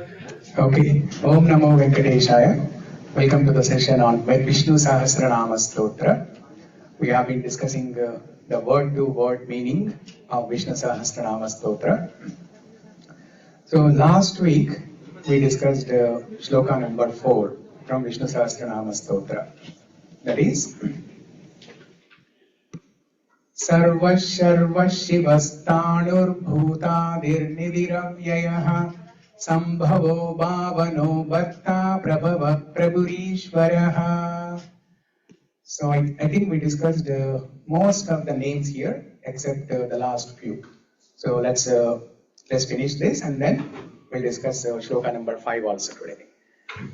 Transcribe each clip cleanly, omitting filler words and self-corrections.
Okay. Om Namo Venkateshaya. Welcome to the session on Vishnu Sahasra Nama Stotram. We have been discussing the word-to-word meaning of Vishnu Sahasra Nama Stotram. So last week we discussed Sloka number 4 from Vishnu Sahasra Nama Stotram. That is Sarva Sharva Shivastanur Bhutadirnidiravyayah Śambhuḥ Bhavano Bhatta Prabhava Prabhurishvaraha. So I think we discussed most of the names here except the last few. So let's finish this and then we'll discuss Shloka number 5 also today.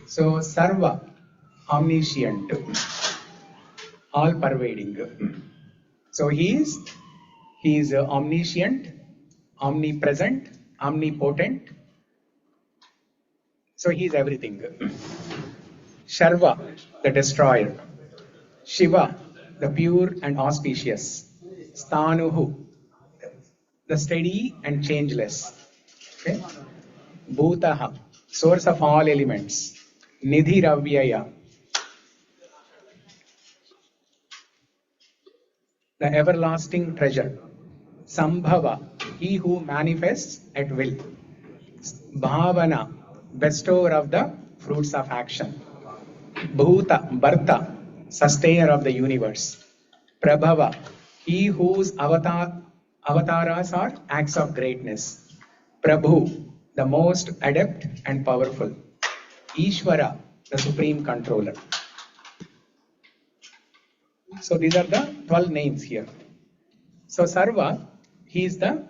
So Sarva, omniscient, all pervading. So he is omniscient, omnipresent, omnipotent. So he is everything. Sharva, the destroyer. Shiva, the pure and auspicious. Sthanuhu, the steady and changeless. Okay? Bhutaha, source of all elements. Nidhiravyaya, the everlasting treasure. Sambhava, he who manifests at will. Bhavana, bestower of the fruits of action. Bhuta, Bharta, sustainer of the universe. Prabhava, he whose avatars are acts of greatness. Prabhu, the most adept and powerful. Ishvara, the supreme controller. So these are the 12 names here. So Sarva, he is the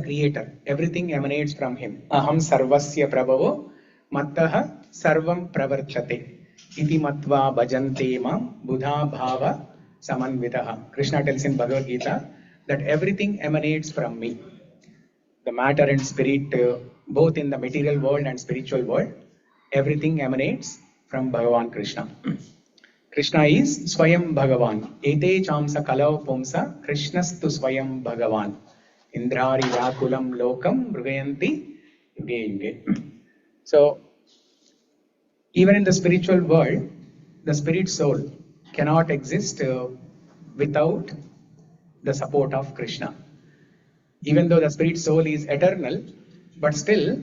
creator. Everything emanates from him. Aham sarvasya prabhavo mattaha sarvam pravarchate. Iti matva bhajante mam buddha bhava samanvitaha. Krishna tells in Bhagavad Gita that everything emanates from me. The matter and spirit, both in the material world and spiritual world, everything emanates from Bhagavan Krishna. Krishna is Swayam Bhagavan. Ete chamsa kalau pumsa Krishnastu Swayam Bhagavan. Indrari Yakulam Lokam Mrugayanti Yuge Yuge. So, even in the spiritual world, the spirit soul cannot exist without the support of Krishna. Even though the spirit soul is eternal, but still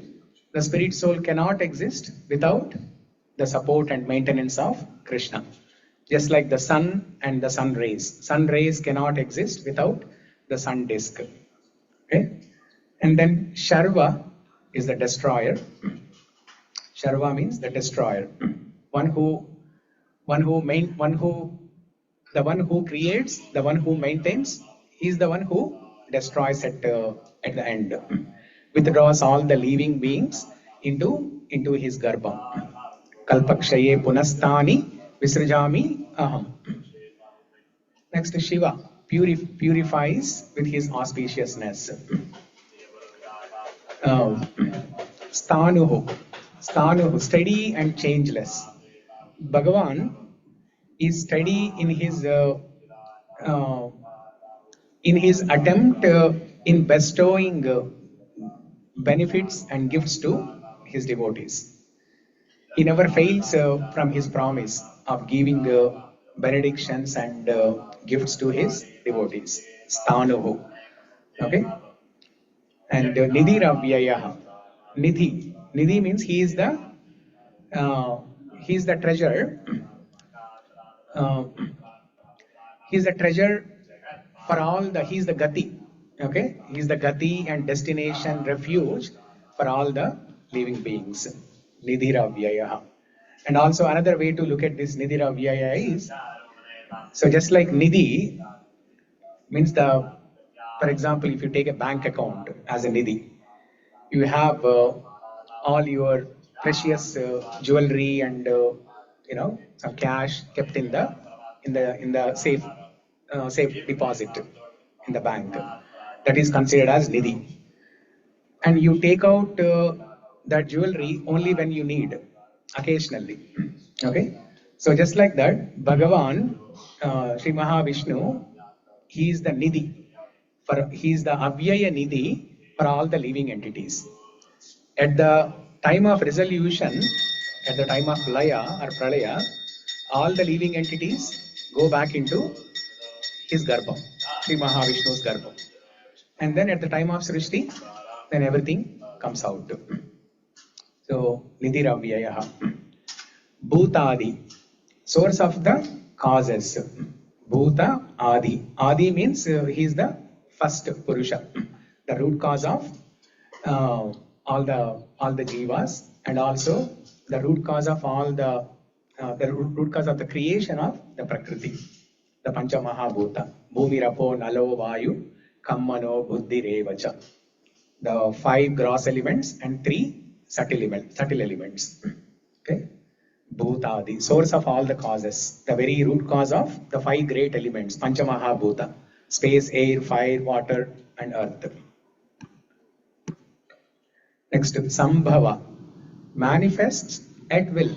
the spirit soul cannot exist without the support and maintenance of Krishna. Just like the sun and the sun rays. Sun rays cannot exist without the sun disk. Okay? And then Sharva is the destroyer. Sharva means the destroyer. The one who creates, the one who maintains, he is the one who destroys at the end. Withdraws all the living beings into his garbha. Kalpakshaye punastani visrajami aham. Next is Shiva, purifies with his auspiciousness. Sthanuhu, steady and changeless. Bhagavan is steady in his attempt in bestowing benefits and gifts to his devotees. He never fails from his promise of giving benedictions and gifts to his devotees. Sthanuhu. Okay? And Nidhiravyayah. Nidhi. Nidhi means he is the treasure. He is the treasure for all he is the gati. Okay? He is the gati and destination, refuge for all the living beings. Nidhiravyayah. And also another way to look at this Nidhiravyayah is, so just like Nidhi means for example, if you take a bank account as a Nidhi, you have all your precious jewelry and some cash kept in the safe deposit in the bank. That is considered as Nidhi. And you take out that jewelry only when you need, occasionally. Okay? So just like that, Bhagavan, Sri Mahavishnu, he is the Nidhi. He is the Avyaya Nidhi for all the living entities. At the time of resolution, at the time of laya or pralaya, all the living entities go back into his garbha, Sri Mahavishnu's garbha. And then at the time of Srishti, then everything comes out. So, Nidhiravyaya. Bhutadi, source of the causes. Bhuta Adi. Adi means he is the first Purusha, the root cause of all the jivas, and also the root cause of all the root cause of the creation of the Prakriti, the Pancha Mahabhuta. Bhumi Rapo Nalo Vayu Kammano Buddhi Revacha. The 5 gross elements and 3 subtle elements. Okay. Bhuta, the source of all the causes, the very root cause of the 5 great elements, Pancha Mahabhuta, space, air, fire, water, and earth. Next, Śambhuḥ, manifests at will.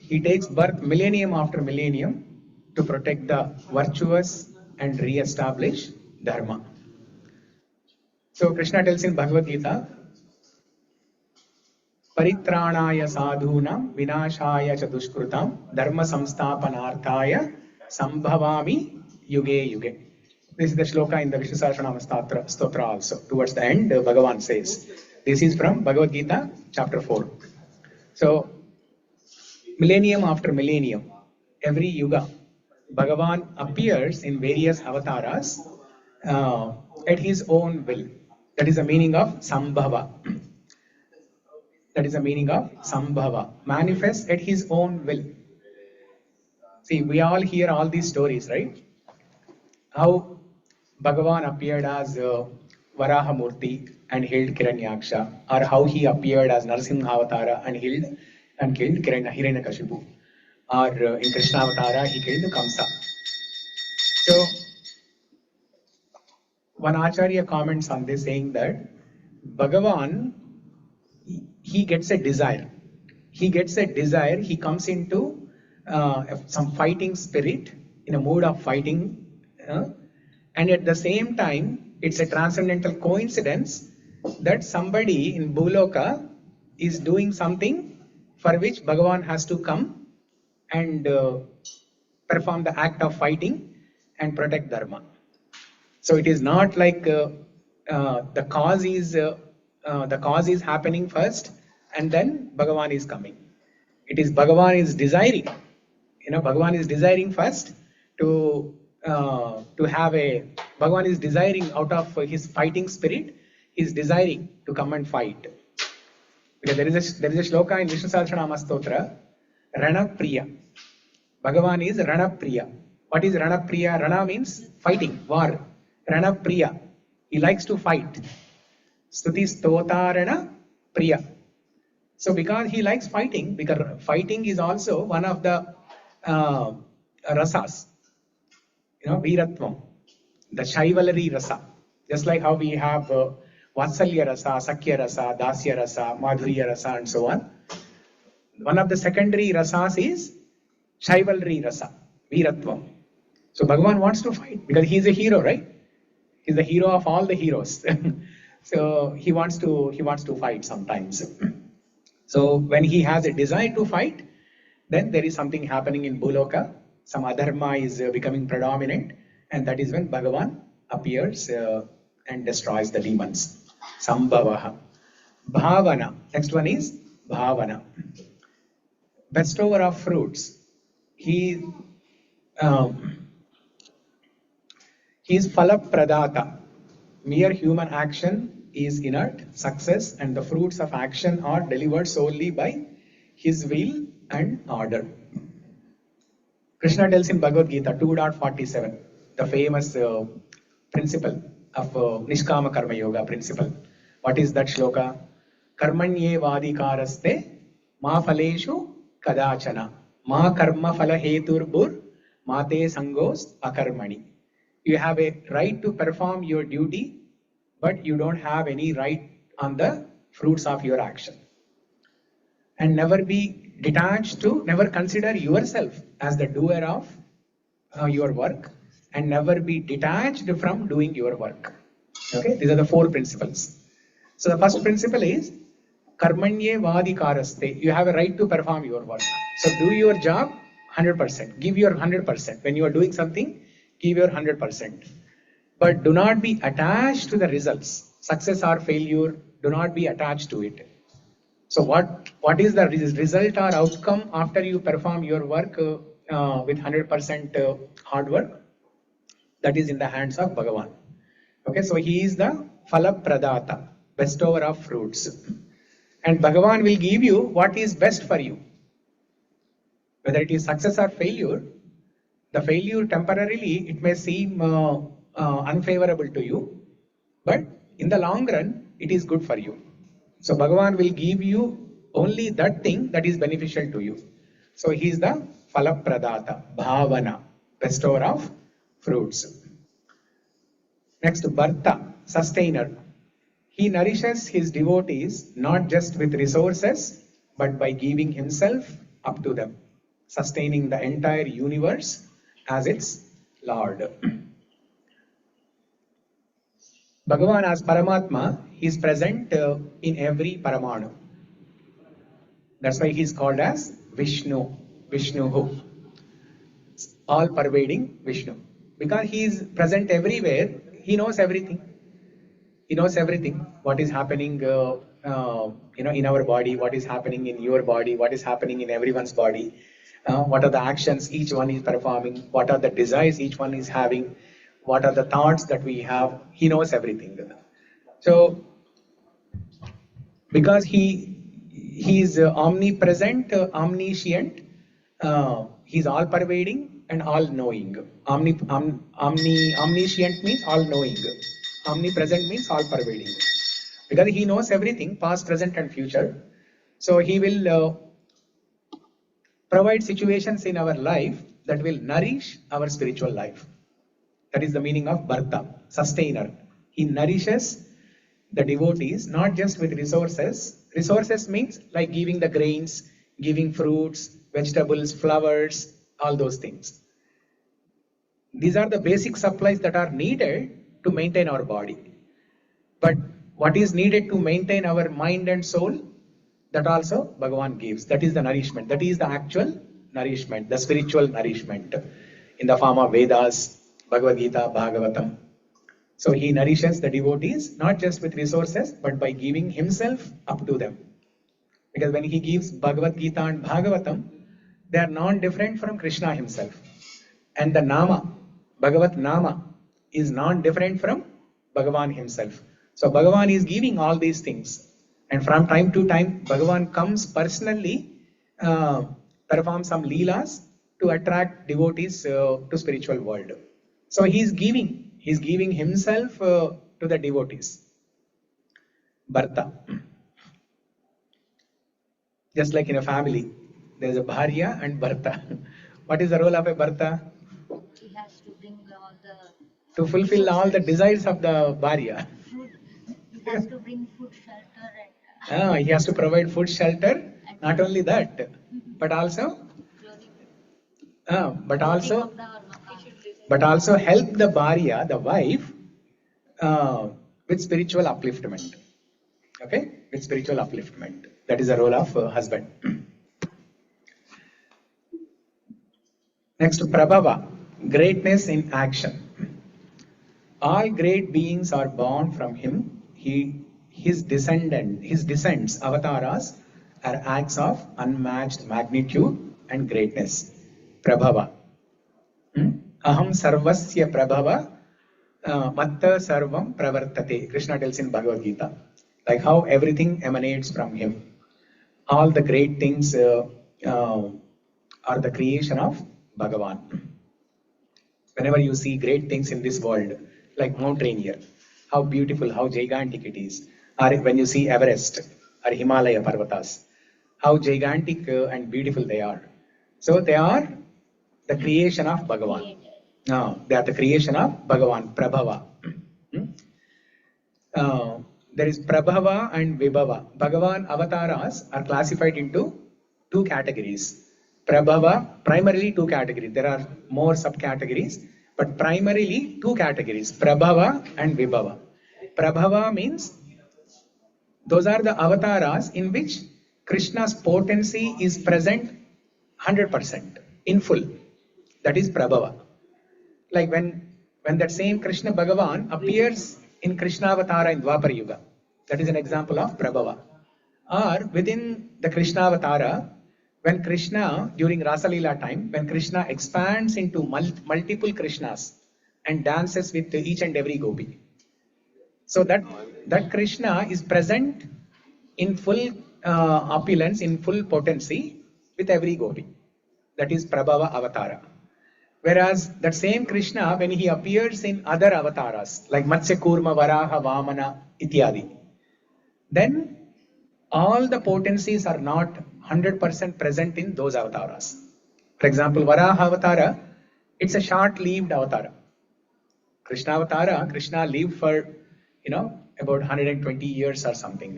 He takes birth millennium after millennium to protect the virtuous and re-establish Dharma. So Krishna tells in Bhagavad Gita, Paritranaya sadhunam vinashaya cha dushkrutam dharma samsthapanarthaya sambhavami yuge yuge. This is the Sloka in the Vishnu Sahasra Nama Stotram also. Towards the end, Bhagavan says. This is from Bhagavad Gita, chapter 4. So, millennium after millennium, every yuga, Bhagavan appears in various avatars at his own will. That is the meaning of Sambhava. That is the meaning of Sambhava. Manifests at his own will. See, we all hear all these stories, right? How Bhagavan appeared as Varahamurti and healed Kiranyaksha, or how he appeared as Narasimha Avatara and killed Hiranyakashipu, or in Krishna Avatara he killed Kamsa. So, one Acharya comments on this saying that Bhagavan, he gets a desire. He comes into some fighting spirit, in a mood of fighting, and at the same time, it's a transcendental coincidence that somebody in Bhuloka is doing something for which Bhagavan has to come and perform the act of fighting and protect Dharma. So it is not like the cause is happening first and then Bhagavan is coming. It is Bhagavan is desiring. Bhagavan is desiring first to have a. Bhagavan is desiring out of his fighting spirit. He is desiring to come and fight. Because there is a Sloka in Vishnu Sahasra Nama Stotram, Rana Priya. Bhagavan is Rana Priya. What is Rana Priya? Rana means fighting, war. Rana Priya. He likes to fight. Stuti Stota Rana Priya. So because he likes fighting, because fighting is also one of the rasas. Veeratvam, the chivalry rasa. Just like how we have Vatsalya rasa, Sakya rasa, Dasya rasa, Madhurya rasa, and so on. One of the secondary rasas is chivalry rasa, Veeratvam. So Bhagavan wants to fight because he is a hero, right? He is the hero of all the heroes. So he wants to fight sometimes. So when he has a desire to fight, then there is something happening in Bhuloka. Some adharma is becoming predominant, and that is when Bhagavan appears and destroys the demons. Sambhavaha. Bhavana. Next one is Bhavana. Bestower of fruits. He is Phalapradata. Mere human action is inert. Success and the fruits of action are delivered solely by his will and order. Krishna tells in Bhagavad Gita 2.47, the famous principle of Nishkama Karma Yoga principle. What is that shloka? Karmanye vadikaraste ma phaleshu kadachana ma karma phala heturbur mate sangos akarmani. You have a right to perform your duty, but you don't have any right on the fruits of your action. And never be detached to, never consider yourself as the doer of your work, and never be detached from doing your work. Okay, these are the 4 principles. So the first principle is Karmanye vadikaraste. You have a right to perform your work. So do your job 100%. Give your 100%. When you are doing something, give your 100%. But do not be attached to the results. Success or failure, do not be attached to it. So what is the result or outcome after you perform your work with 100% hard work? That is in the hands of Bhagavan. Okay, so he is the Phala Pradata, bestower of fruits. And Bhagavan will give you what is best for you. Whether it is success or failure, the failure temporarily, it may seem unfavorable to you, but in the long run, it is good for you. So Bhagavan will give you only that thing that is beneficial to you. So he is the Phala Pradata, Bhavana, bestower of fruits. Next, Bharta, sustainer. He nourishes his devotees not just with resources, but by giving himself up to them, sustaining the entire universe as its Lord. Bhagavan as Paramatma, he is present in every Paramanu. That's why he is called as Vishnu, Vishnu, all-pervading Vishnu. Because he is present everywhere, he knows everything. He knows everything. What is happening, in our body, what is happening in your body, what is happening in everyone's body, what are the actions each one is performing, what are the desires each one is having, what are the thoughts that we have. He knows everything. So, because he is omnipresent, omniscient, he is all-pervading and all-knowing. Omniscient means all-knowing. Omnipresent means all-pervading. Because he knows everything, past, present and future. So he will provide situations in our life that will nourish our spiritual life. That is the meaning of Bharta, sustainer. He nourishes the devotees not just with resources. Resources means like giving the grains, giving fruits, vegetables, flowers, all those things. These are the basic supplies that are needed to maintain our body. But what is needed to maintain our mind and soul, that also Bhagavan gives. That is the nourishment. That is the actual nourishment, the spiritual nourishment in the form of Vedas, Bhagavad Gita, Bhagavatam. So he nourishes the devotees not just with resources, but by giving himself up to them. Because when he gives Bhagavad Gita and Bhagavatam, they are non-different from Krishna himself. And the Nama, Bhagavat Nama, is non-different from Bhagavan himself. So Bhagavan is giving all these things. And from time to time, Bhagavan comes personally, perform some leelas to attract devotees to spiritual world. So he is giving himself to the devotees. Bharta. Just like in a family, there is a Bharya and Bharta. What is the role of a Bharta? He has to bring all the... To fulfill all the desires of the Bharya. He has to bring food, shelter and... He has to provide food, shelter. Not only that, but also help the Bharya, the wife, with spiritual upliftment. Okay? With spiritual upliftment. That is the role of husband. Next, Prabhava, greatness in action. All great beings are born from him. His descendants, avatars, are acts of unmatched magnitude and greatness. Prabhava. Aham sarvasya prabhava matta sarvam pravartate. Krishna tells in Bhagavad Gita. Like how everything emanates from him. All the great things are the creation of Bhagavan. Whenever you see great things in this world, like Mount Rainier, how beautiful, how gigantic it is. Or when you see Everest or Himalaya Parvatas, how gigantic and beautiful they are. So they are the creation of Bhagavan. They are the creation of Bhagavan, Prabhava. There is Prabhava and Vibhava. Bhagavan avatars are classified into two categories. Prabhava, primarily two categories. There are more subcategories, but primarily two categories. Prabhava and Vibhava. Prabhava means Those are the avatars in which Krishna's potency is present 100% in full. That is Prabhava. Like when that same Krishna Bhagavan appears in Krishna Avatara in Dwapara Yuga, that is an example of Prabhava. Or within the Krishna Avatara, when Krishna, during Rasalila time, when Krishna expands into multiple Krishnas and dances with each and every gopi. So that Krishna is present in full opulence, in full potency with every gopi. That is Prabhava Avatara. Whereas that same Krishna, when he appears in other avatars, like Matsya Kurma, Varaha, Vamana, Ityadi, then all the potencies are not 100% present in those avatars. For example, Varaha Avatara, it's a short-lived avatara. Krishna Avatara, Krishna lived for, about 120 years or something.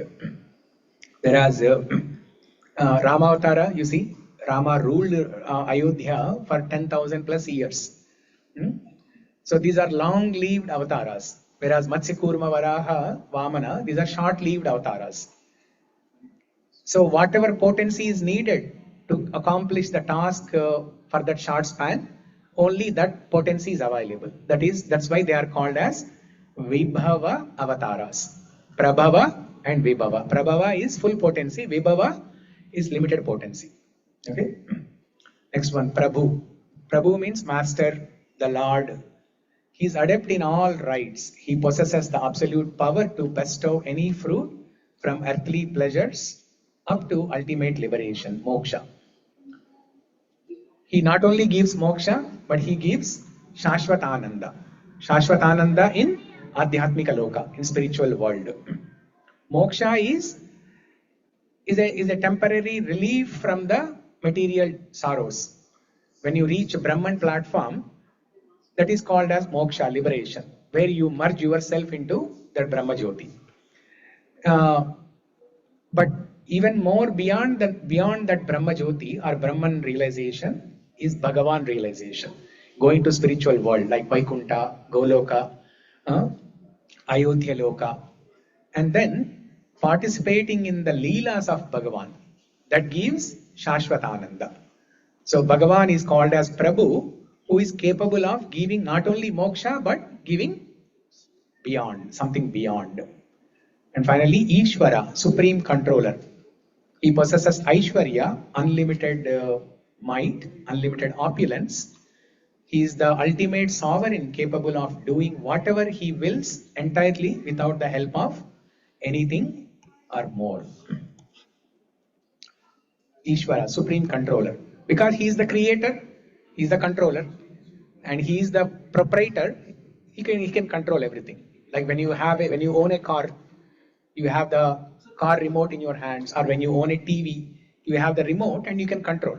Whereas Rama Avatara, you see, Rama ruled Ayodhya for 10,000 plus years. So these are long-lived avatars. Whereas Matsya Kurma, Varaha, Vamana, these are short-lived avatars. So whatever potency is needed to accomplish the task for that short span, only that potency is available. That's why they are called as Vibhava avatars. Prabhava and Vibhava. Prabhava is full potency. Vibhava is limited potency. Okay. Next one, Prabhu. Prabhu means master, the Lord. He is adept in all rights. He possesses the absolute power to bestow any fruit from earthly pleasures up to ultimate liberation, moksha. He not only gives moksha, but he gives Shashvatananda. Shashvatananda in Adhyatmika Loka, in spiritual world. Moksha is a temporary relief from the material sorrows. When you reach Brahman platform, that is called as moksha, liberation, where you merge yourself into that Brahma Jyoti. But even more beyond that Brahma Jyoti or Brahman realization is Bhagavan realization. Going to spiritual world like Vaikuntha, Goloka, Ayodhya Loka, and then participating in the Leelas of Bhagavan. That gives Shashvatananda. So Bhagavan is called as Prabhu, who is capable of giving not only moksha, but giving beyond, something beyond. And finally, Ishvara, supreme controller. He possesses Aishwarya, unlimited might, unlimited opulence. He is the ultimate sovereign, capable of doing whatever he wills entirely without the help of anything or more. Ishvara, supreme controller. Because he is the creator, he is the controller, and he is the proprietor, he can control everything. Like when you own a car, you have the car remote in your hands, or when you own a TV, you have the remote and you can control.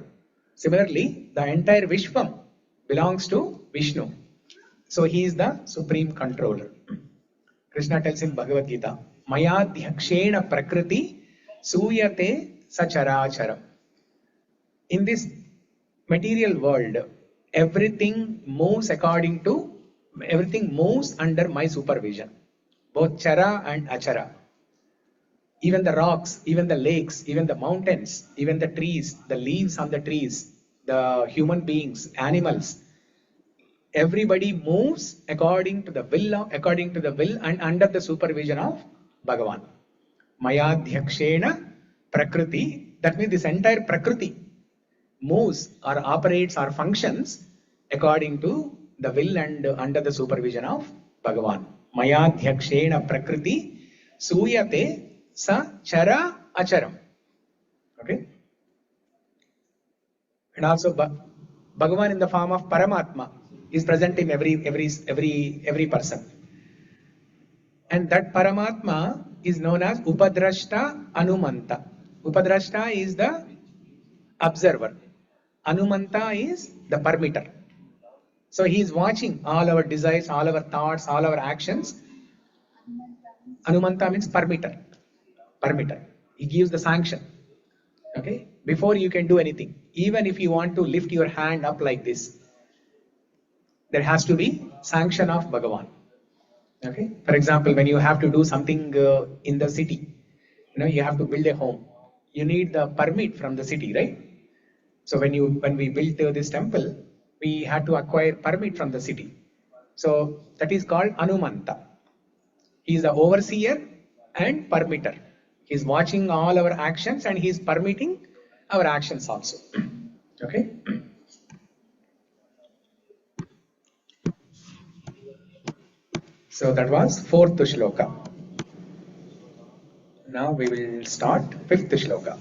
Similarly, the entire Vishwam belongs to Vishnu. So he is the supreme controller. Krishna tells in Bhagavad Gita, Mayādhyakṣena prakriti sūyate sacharacharam. In this material world, everything moves under my supervision. Both chara and achara. Even the rocks, even the lakes, even the mountains, even the trees, the leaves on the trees, the human beings, animals, everybody moves according to the will and under the supervision of Bhagavan. Mayādhyakṣena prakriti, that means this entire prakriti moves or operates or functions according to the will and under the supervision of Bhagavan. Mayādhyakṣena prakriti sūyate sa chara acharam. Okay. And also Bhagavan in the form of Paramatma is present in every person. And that Paramatma is known as Upadrashta Anumanta. Upadrashta is the observer. Anumanta is the permitter. So he is watching all our desires, all our thoughts, all our actions. Anumanta means permitter. He gives the sanction. Okay? Before you can do anything. Even if you want to lift your hand up like this, there has to be sanction of Bhagavan. Okay? For example, when you have to do something in the city, you have to build a home. You need the permit from the city, right? So when we built this temple, we had to acquire permit from the city. So that is called Anumanta. He is the overseer and permitter. He is watching all our actions and he is permitting our actions also. Okay. So that was 4th shloka. Now we will start 5th shloka.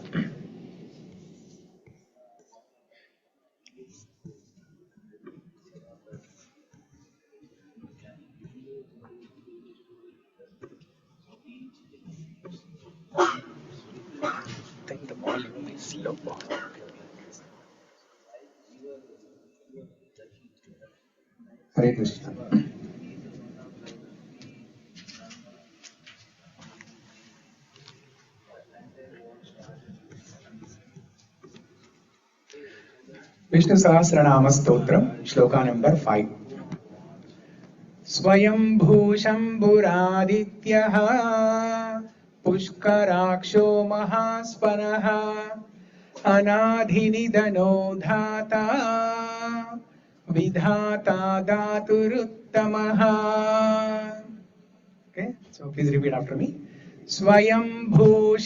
I think the volume is low. Hare Krishna. Vishnu Sahasra Nama Stotram, Sloka number 5. Svayambhūḥ Ādityaḥ Puṣkarākṣaḥ Mahāsvanaḥ Anādi-nidhanaḥ Dhātā Vidhātā Dhāturuttamaḥ. Okay, so please repeat after me. Svayambhūḥ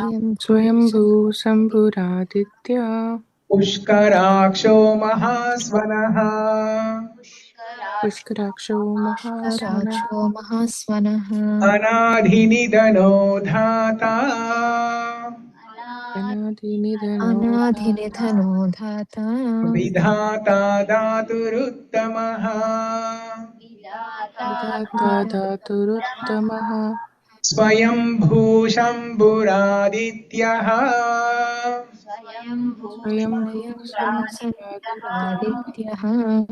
Svayambhū Śambhuḥ Puṣkarākṣaḥ Mahāsvanaḥ Puṣkarākṣaḥ Anādi-nidhanaḥ Dhātā Anādi-nidhanaḥ Vidhātā Dhāturuttamaḥ. Vidhātā Dhāturuttamaḥ Svayambhūḥ Ādityaḥ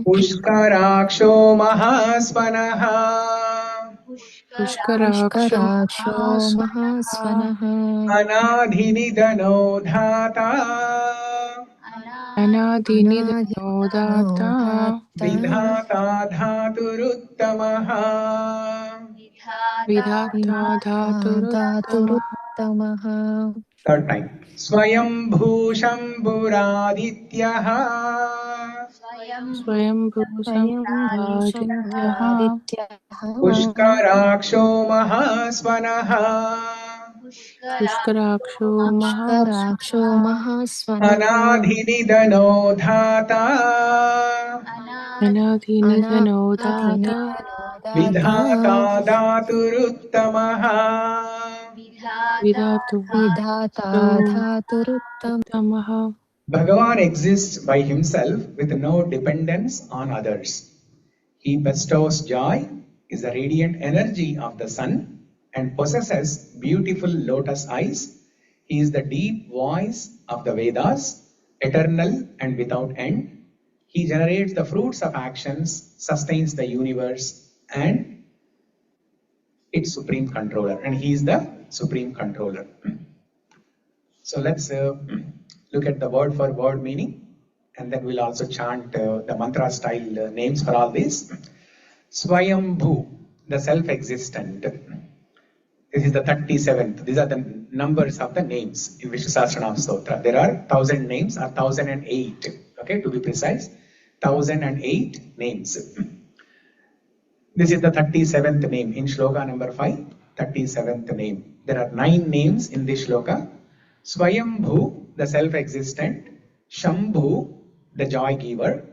Puṣkarākṣaḥ Mahāsvanaḥ Puṣkarākṣaḥ Anādi-nidhanaḥ Dhātā Anādi-nidhanaḥ Vidhātā Dhāturuttamaḥ. Vidhātā Dhāturuttamaḥ. Third time. Svayambhūḥ Ādityaḥ Svayambhū Puṣkarākṣaḥ Mahāsvanaḥ Puṣkarākṣaḥ Anādi-nidhanaḥ Dhātā Anādi-nidhanaḥ Vidhātā Dhāturuttamaḥ. Vidhātā Dhāturuttamaḥ. Bhagavan exists by himself with no dependence on others. He bestows joy, is the radiant energy of the sun, and possesses beautiful lotus eyes. He is the deep voice of the Vedas, eternal and without end. He generates the fruits of actions, sustains the universe, and its supreme controller. And he is the supreme controller. So let's look at the word for word meaning, and then we'll also chant the mantra style names for all these. Svayambhū, the self-existent. This is the 37th. These are the numbers of the names in Vishnu Sahasra Nama Stotram. There are 1000 names, or 1008. Okay, to be precise, 1008 names. This is the 37th name in Sloka number 5. 37th name. There are 9 names in this Sloka. Svayambhū, the self-existent. Śambhuḥ, the joy giver,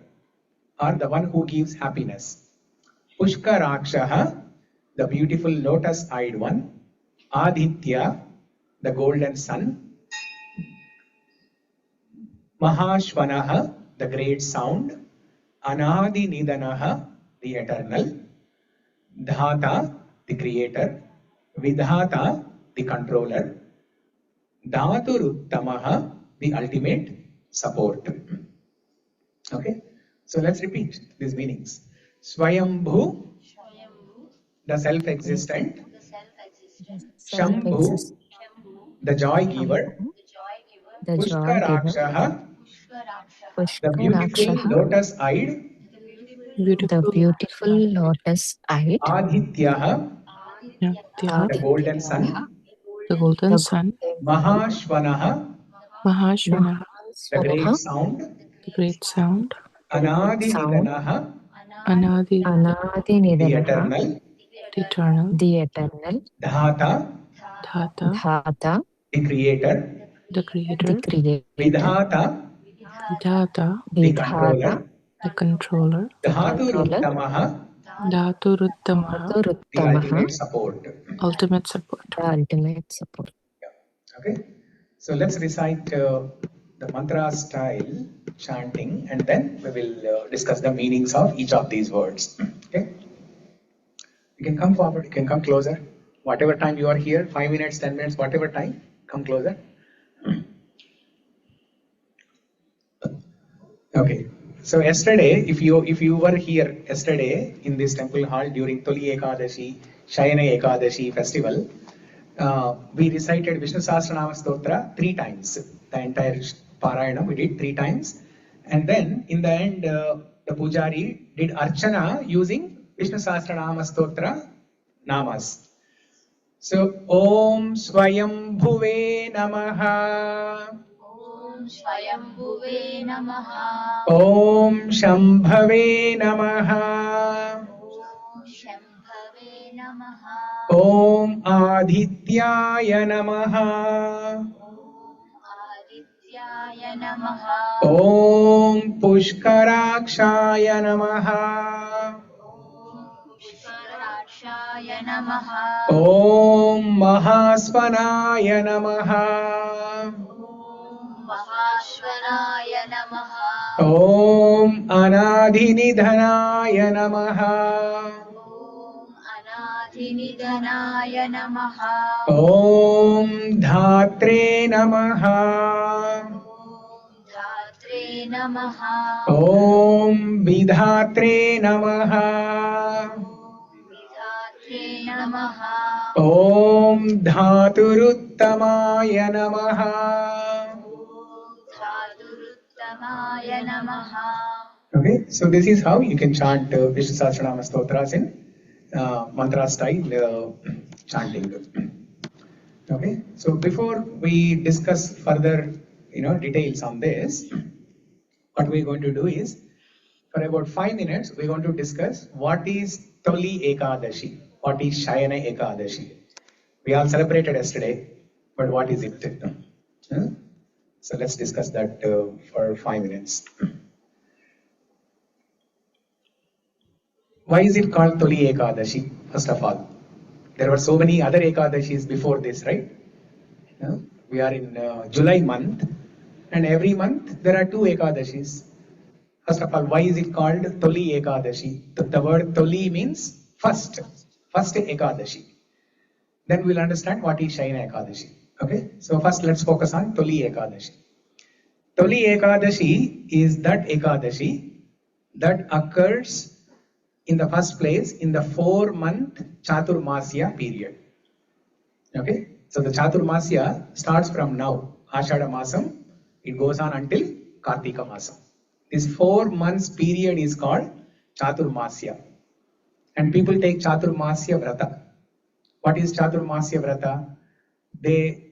or the one who gives happiness. Puṣkarākṣaḥ, the beautiful lotus-eyed one. Ādityaḥ, the golden sun. Mahāsvanaḥ, the great sound. Anādi-nidhanaḥ, the eternal. Dhātā, the creator. Vidhātā, the controller. Dhāturuttamaḥ, the ultimate support. Okay, so let's repeat these meanings. Svayambhū, the self-existent. Śambhuḥ, the joy giver. Puṣkarākṣaḥ, the beautiful lotus-eyed. the beautiful lotus-eyed, Ādityaḥ, the golden sun, the golden sun, Mahāsvanaḥ, Mahāsvanaḥ, the great sound, the great sound, Anādi-nidhanaḥ, Anādi, the Anādi-nidhanaḥ, eternal, the eternal, the eternal, Dhātā, Dhātā, Dhātā, the creator, the the creator, creator, Vidhātā, Vidhātā, the Vidhātā, controller, the controller, Dhāturuttamaḥ, Dhāturuttamaḥ, the Dhāturuttamaḥ, ultimate support. ultimate support. the ultimate support. Okay, so let's recite the mantra style chanting, and then we will discuss the meanings of each of these words. Okay, you can come forward, you can come closer. Whatever time you are here, 5 minutes, 10 minutes, whatever time, come closer. Okay, so yesterday, if you were here yesterday in this temple hall during Toli Ekadashi, Shayana Ekadashi festival, we recited Vishnu Sahasra Nama Stotram 3 times. The entire Parayana we did 3 times, and then in the end, the Pujari did Archana using Vishnu Sahasra Nama Stotram namas. So, Om Svayambhūve Namaha, Om Svayambhūve Namaha. Om Śambhave Namaha, Om Śambhave Namaha. Om Ādityaḥ Namaha, Om Ādityaḥ Namaha. Om Puṣkarākṣaḥ Namaha, Puṣkarākṣaḥ Namaha. Om Mahāsvanaḥ Namaha, Om Mahāsvanaḥ Namaha. Om Anādi-nidhanaḥ Namaha, Om Anādi-nidhanaḥ Namaha. Om Dhātrē-namaḥ, Om Dhātrē Namaha. Om Vidhātrē-namaḥ, Vidhātrē Namaha. Om Dhāturuttamaḥ Namaha. Dhāturuttamaḥ Namaha. Okay, so this is how you can chant Vishnu Sahasra Nama Stotras in mantra style chanting. Okay, so before we discuss further, details on this, what we're going to do is, for about 5 minutes, we're going to discuss what is Toli Ekadashi, what is Shayana Ekadashi. We all celebrated yesterday, but what is it? So let's discuss that for 5 minutes. Why is it called Toli Ekadashi? First of all, there were so many other Ekadashis before this, right? We are in July month, and every month there are 2 Ekadashis. First of all, why is it called Toli Ekadashi? The word Toli means first Ekadashi. Then we'll understand what is Shayana Ekadashi. Okay, so first let's focus on Toli Ekadashi. Toli Ekadashi is that Ekadashi that occurs in the first place in the 4-month Chaturmasya period. Okay, so the Chaturmasya starts from now, Ashada Masam, it goes on until Kartika Masam. This 4 months period is called Chaturmasya, and people take Chaturmasya Vrata. What is Chaturmasya Vrata? They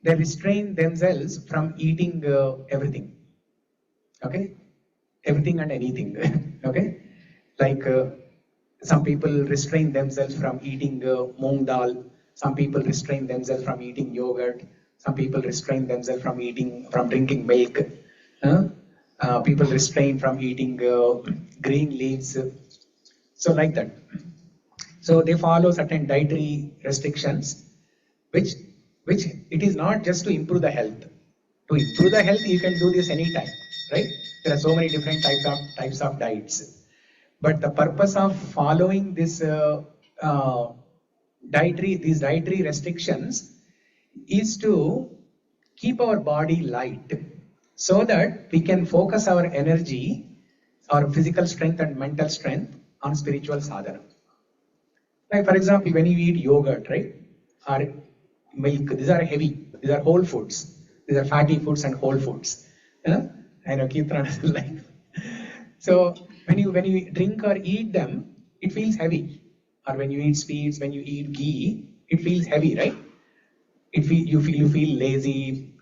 restrain themselves from eating everything. Okay, everything and anything. Okay, like some people restrain themselves from eating moong dal. Some people restrain themselves from eating yogurt. Some people restrain themselves from drinking milk. People restrain from eating green leaves. So like that. So they follow certain dietary restrictions, which it is not just to improve the health. To improve the health, you can do this anytime, right? There are so many different types of diets. But the purpose of following this dietary restrictions is to keep our body light, so that we can focus our energy, our physical strength and mental strength on spiritual sadhana. Like for example, when you eat yogurt, right, or milk, these are heavy, these are whole foods, these are fatty foods and whole foods. I know Kirtan is like. So when you drink or eat them, it feels heavy. Or when you eat sweets, when you eat ghee, it feels heavy, right? You feel lazy,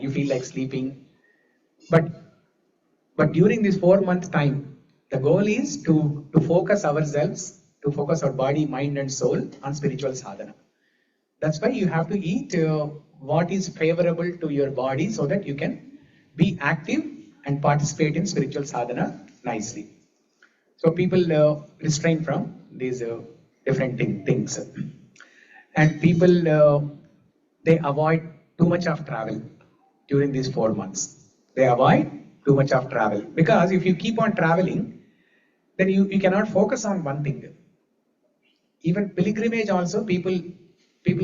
you feel like sleeping. But during this 4-month time, the goal is to focus ourselves, to focus our body, mind and soul on spiritual sadhana. That's why you have to eat what is favorable to your body so that you can be active and participate in spiritual sadhana nicely. So people restrain from these different things. And people, they avoid too much of travel during these 4 months. They avoid too much of travel. Because if you keep on traveling, then you cannot focus on one thing. Even pilgrimage also, people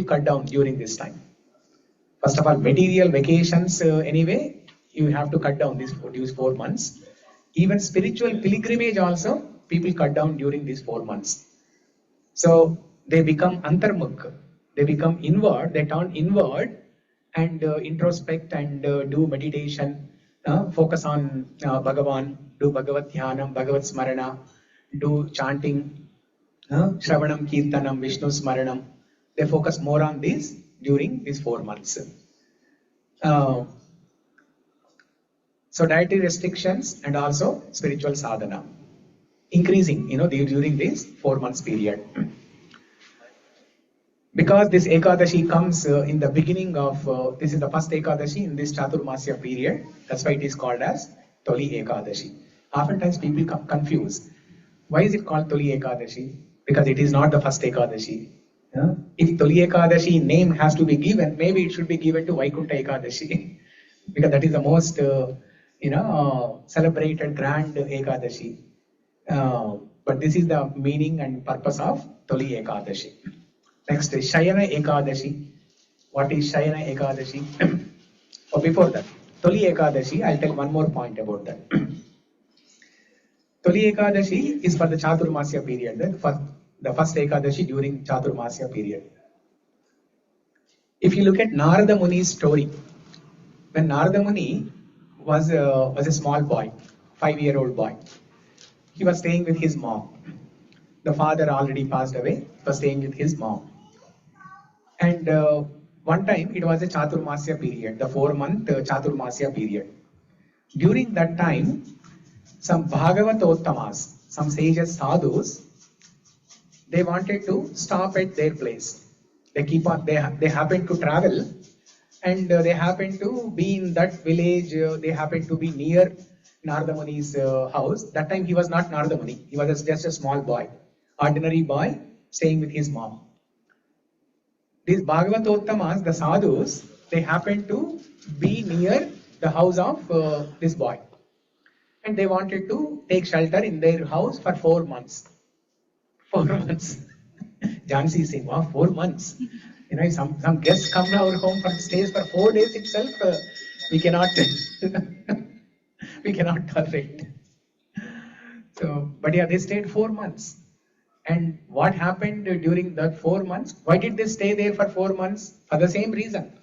cut down during this time. First of all, material vacations anyway, you have to cut down these 4 months. Even spiritual pilgrimage also, people cut down during these 4 months. So they become antarmukh, they become inward, they turn inward and introspect and do meditation, focus on Bhagavan, do Bhagavat Dhyanam, Bhagavat Smarana, do chanting, Shravanam, Kirtanam, Vishnu Smaranam. They focus more on this during these 4 months. So dietary restrictions and also spiritual sadhana increasing, during this 4 months period. Because this Ekadashi comes in the beginning of, this is the first Ekadashi in this Chaturmasya period. That's why it is called as Toli Ekadashi. Oftentimes people confuse. Why is it called Toli Ekadashi? Because it is not the first Ekadashi. If Toli Ekadashi name has to be given, maybe it should be given to Vaikuntha Ekadashi. Because that is the most, celebrated grand Ekadashi. But this is the meaning and purpose of Toli Ekadashi. Next is Shayana Ekadashi. What is Shayana Ekadashi? Or before that, Toli Ekadashi, I'll tell one more point about that. Toli Ekadashi is for the Chaturmasya period, the first Ekadashi during Chaturmasya period. If you look at Narada Muni's story, when Narada Muni was a small boy, 5-year-old boy, he was staying with his mom. The father already passed away, he was staying with his mom. And one time it was a Chaturmasya period, the 4-month Chaturmasya period. During that time, some Bhagavatottamas, some sages, sadhus, they wanted to stop at their place. They happened to travel and they happened to be in that village, they happened to be near Narada Muni's house. That time he was not Narada Muni, he was just a small boy, ordinary boy staying with his mom. These Bhagavatottamas, the sadhus, they happened to be near the house of this boy. And they wanted to take shelter in their house for 4 months. 4 months. Jansi is saying, wow, 4 months. Some guests come to our home for stays for 4 days itself. We cannot, we cannot tolerate. So, but yeah, they stayed 4 months. And what happened during that 4 months? Why did they stay there for 4 months? For the same reason,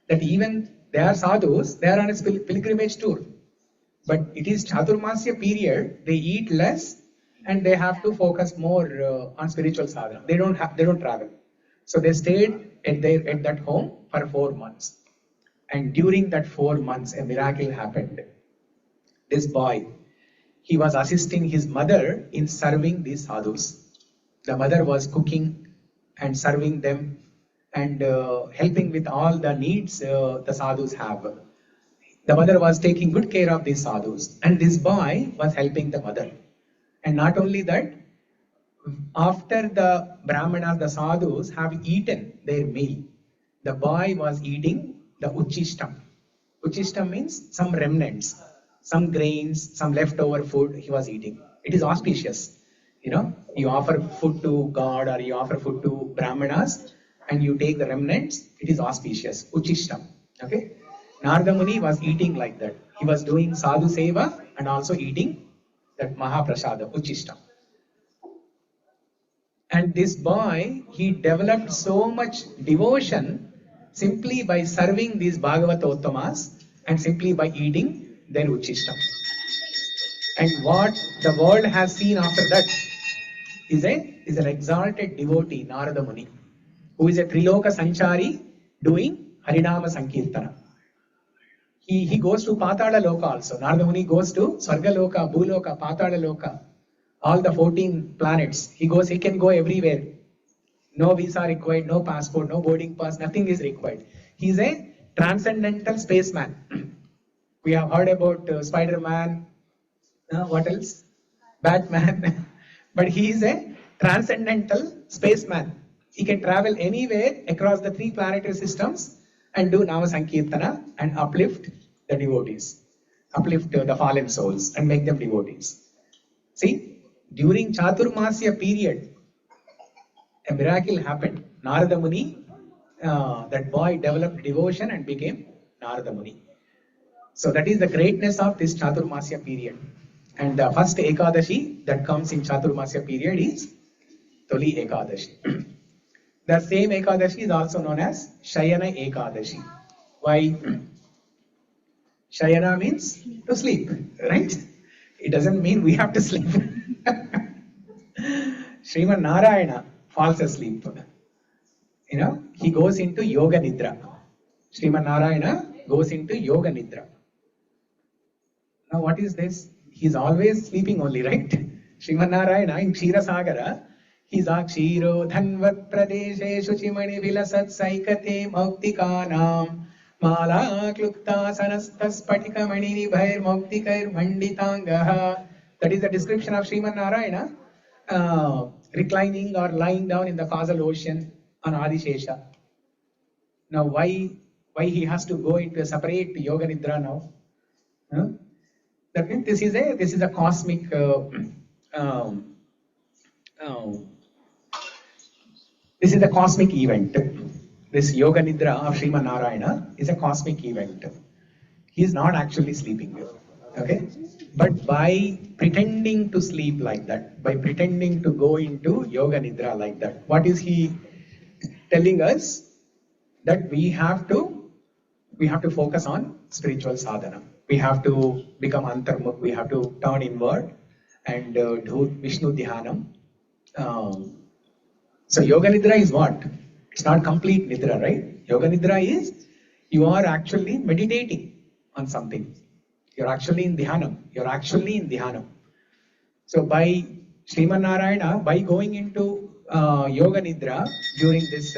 that even they are sadhus, they are on a pilgrimage tour. But it is Chaturmasya period, they eat less and they have to focus more on spiritual sadhana. They don't travel. So they stayed at that home for 4 months. And during that 4 months, a miracle happened. This boy, he was assisting his mother in serving these sadhus. The mother was cooking and serving them and helping with all the needs the sadhus have. The mother was taking good care of these sadhus, and this boy was helping the mother. And not only that, after the brahmanas, the sadhus have eaten their meal, the boy was eating the uchishtam. Uchishtam means some remnants, some grains, some leftover food he was eating. It is auspicious. You offer food to God or you offer food to brahmanas and you take the remnants, it is auspicious. Uchishtam. Okay? Narada Muni was eating like that. He was doing sadhu seva and also eating that mahaprasada, uchishtam. And this boy, he developed so much devotion simply by serving these Bhagavatottamas and simply by eating their uchishtam. And what the world has seen after that is an exalted devotee, Narada Muni, who is a Triloka Sanchari doing Harinama Sankirtana. He goes to Patala Loka also. Narada Muni goes to Swarga Loka, Bhuloka, Patala Loka, all the 14 planets. He can go everywhere. No visa required, no passport, no boarding pass, nothing is required. He is a transcendental spaceman. We have heard about Spider-Man, what else? Batman. But he is a transcendental spaceman. He can travel anywhere across the 3 planetary systems and do Nama Sankirtana and uplift the devotees, uplift the fallen souls and make them devotees. See, during Chaturmasya period, a miracle happened. Narada Muni, that boy developed devotion and became Narada Muni. So that is the greatness of this Chaturmasya period. And the first Ekadashi that comes in Chaturmasya period is Toli Ekadashi. The same Ekadashi is also known as Shayana Ekadashi. Why? Shayana means to sleep, right? It doesn't mean we have to sleep. Sriman Narayana falls asleep. He goes into Yoga Nidra. Sriman Narayana goes into Yoga Nidra. Now what is this? He's always sleeping only, right? Sriman Narayana in Kshira Sagara, he's Akshiro Dhanvat Pradeshe Shuchimani Vilasat Saikate Mauktikanam Mala Klukta Sanastas Patikamani Bhair Mauktikar Manditangaha. That is the description of Sriman Narayana reclining or lying down in the causal ocean on Adishesha. Now why he has to go into a separate Yoga Nidra now? That means this is a cosmic this is a cosmic event. This Yoga Nidra of Sriman Narayana is a cosmic event. He is not actually sleeping. Okay? But by pretending to sleep like that, by pretending to go into Yoga Nidra like that, what is he telling us? That we have to focus on spiritual sadhana. We have to become antarmukh, we have to turn inward and do Vishnu Dhyanam. So Yoga Nidra is what? It's not complete Nidra, right? Yoga Nidra is you are actually meditating on something. You're actually in Dhyanam. So by Sriman Narayana, by going into Yoga Nidra during this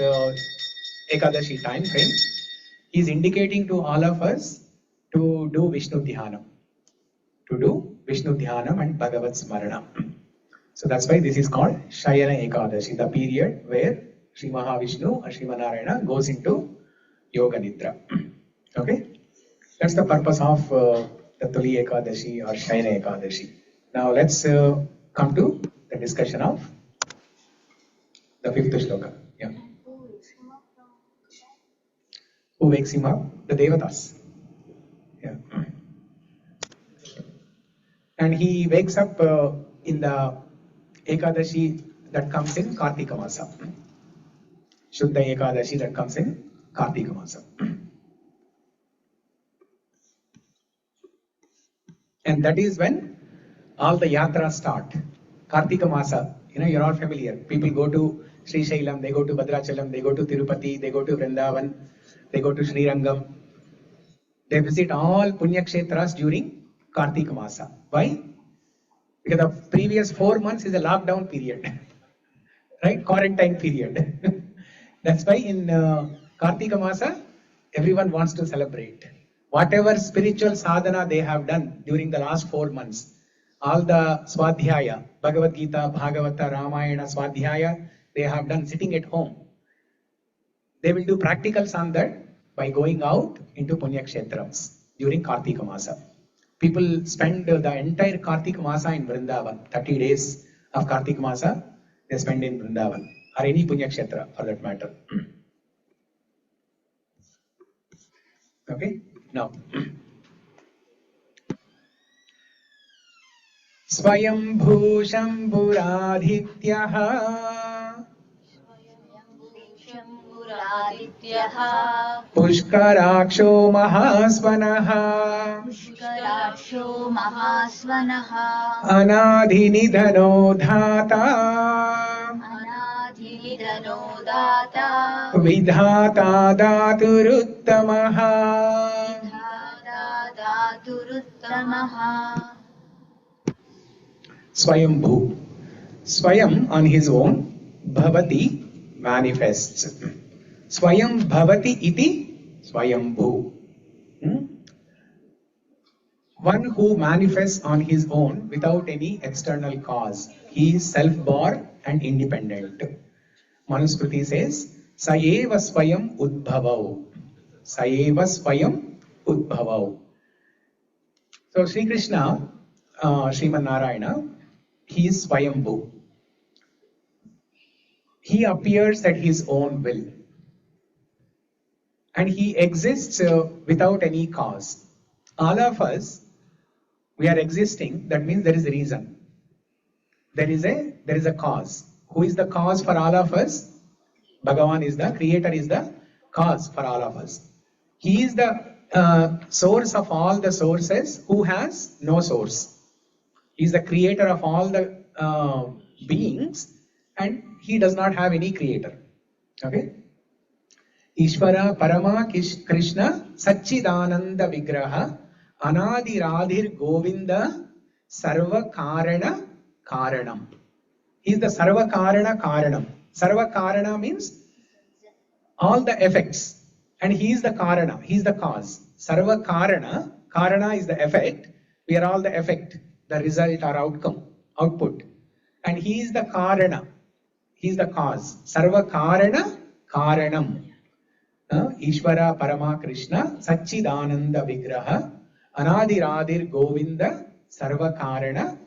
Ekadashi time frame, he is indicating to all of us to do Vishnu Dhyanam. And Bhagavat Smarana. So that's why this is called Shayana Ekadashi, the period where Sri Mahavishnu or Sriman Narayana goes into Yoga Nidra. Okay? That's the purpose of the Tuli Ekadashi or Shayana Ekadashi. Now let's come to the discussion of the 5th shloka. Yeah. Who wakes him up? The Devatas. Yeah. And he wakes up in the Ekadashi that comes in Kartika Masa. Shuddha Ekadashi that comes in Kartika Masa. And that is when all the yatras start. Kartika Masa, you're all familiar. People go to Sri Shailam, they go to Bhadrachalam, they go to Tirupati, they go to Vrindavan, they go to Srirangam. They visit all Punya Kshetras during Kartika Masa. Why? Because the previous 4 months is a lockdown period. Right? Quarantine period. That's why in Kartika Masa, everyone wants to celebrate. Whatever spiritual sadhana they have done during the last 4 months, all the Swadhyaya, Bhagavad Gita, Bhagavata, Ramayana, Swadhyaya, they have done sitting at home. They will do practicals on that by going out into Punya Kshetrams during Kartika Masa. People spend the entire Kartika Masa in Vrindavan. 30 days of Kartika Masa they spend in Vrindavan or any Punya Kshetra for that matter. Okay, now Svayambhūḥ Ādityaḥ Puṣkarākṣaḥ Mahāsvanaḥ Daksho Mahāsvanaḥ Anādi-nidhano Dhātā Anādi-nidhanaḥ Dhātā Vidhātā Dhāturuttamaḥ. Vidhātā Dhāturuttamaḥ. Svayambhū. Swayam on his own, bhavati manifests. Swayam bhavati iti Swayambhū. One who manifests on his own without any external cause. He is self-born and independent. Manusmriti says, Sayeva Swayam Udbhavau. Sayeva Swayam Udbhavau. So Sri Krishna, Sriman Narayana, he is Swayambhū. He appears at his own will. And he exists without any cause. All of us, we are existing, that means there is a reason. There is a cause. Who is the cause for all of us? Bhagavan is the creator, is the cause for all of us. He is the source of all the sources who has no source. He is the creator of all the beings and he does not have any creator. Okay? Ishvara Parama Krishna Satchidananda Vigraha Anādi-radhir Govinda Sarva Karana Karanam. He is the Sarva Karana Karanam. Sarva Karana means all the effects. And he is the Karana, he is the cause. Sarva Karana, Karana is the effect. We are all the effect, the result or outcome, output. And he is the Karana, he is the cause. Sarva Karana Karanam. Ishvara Parama Krishna Satchidananda Vigraha Anādi-radhir Govinda Sarva Karana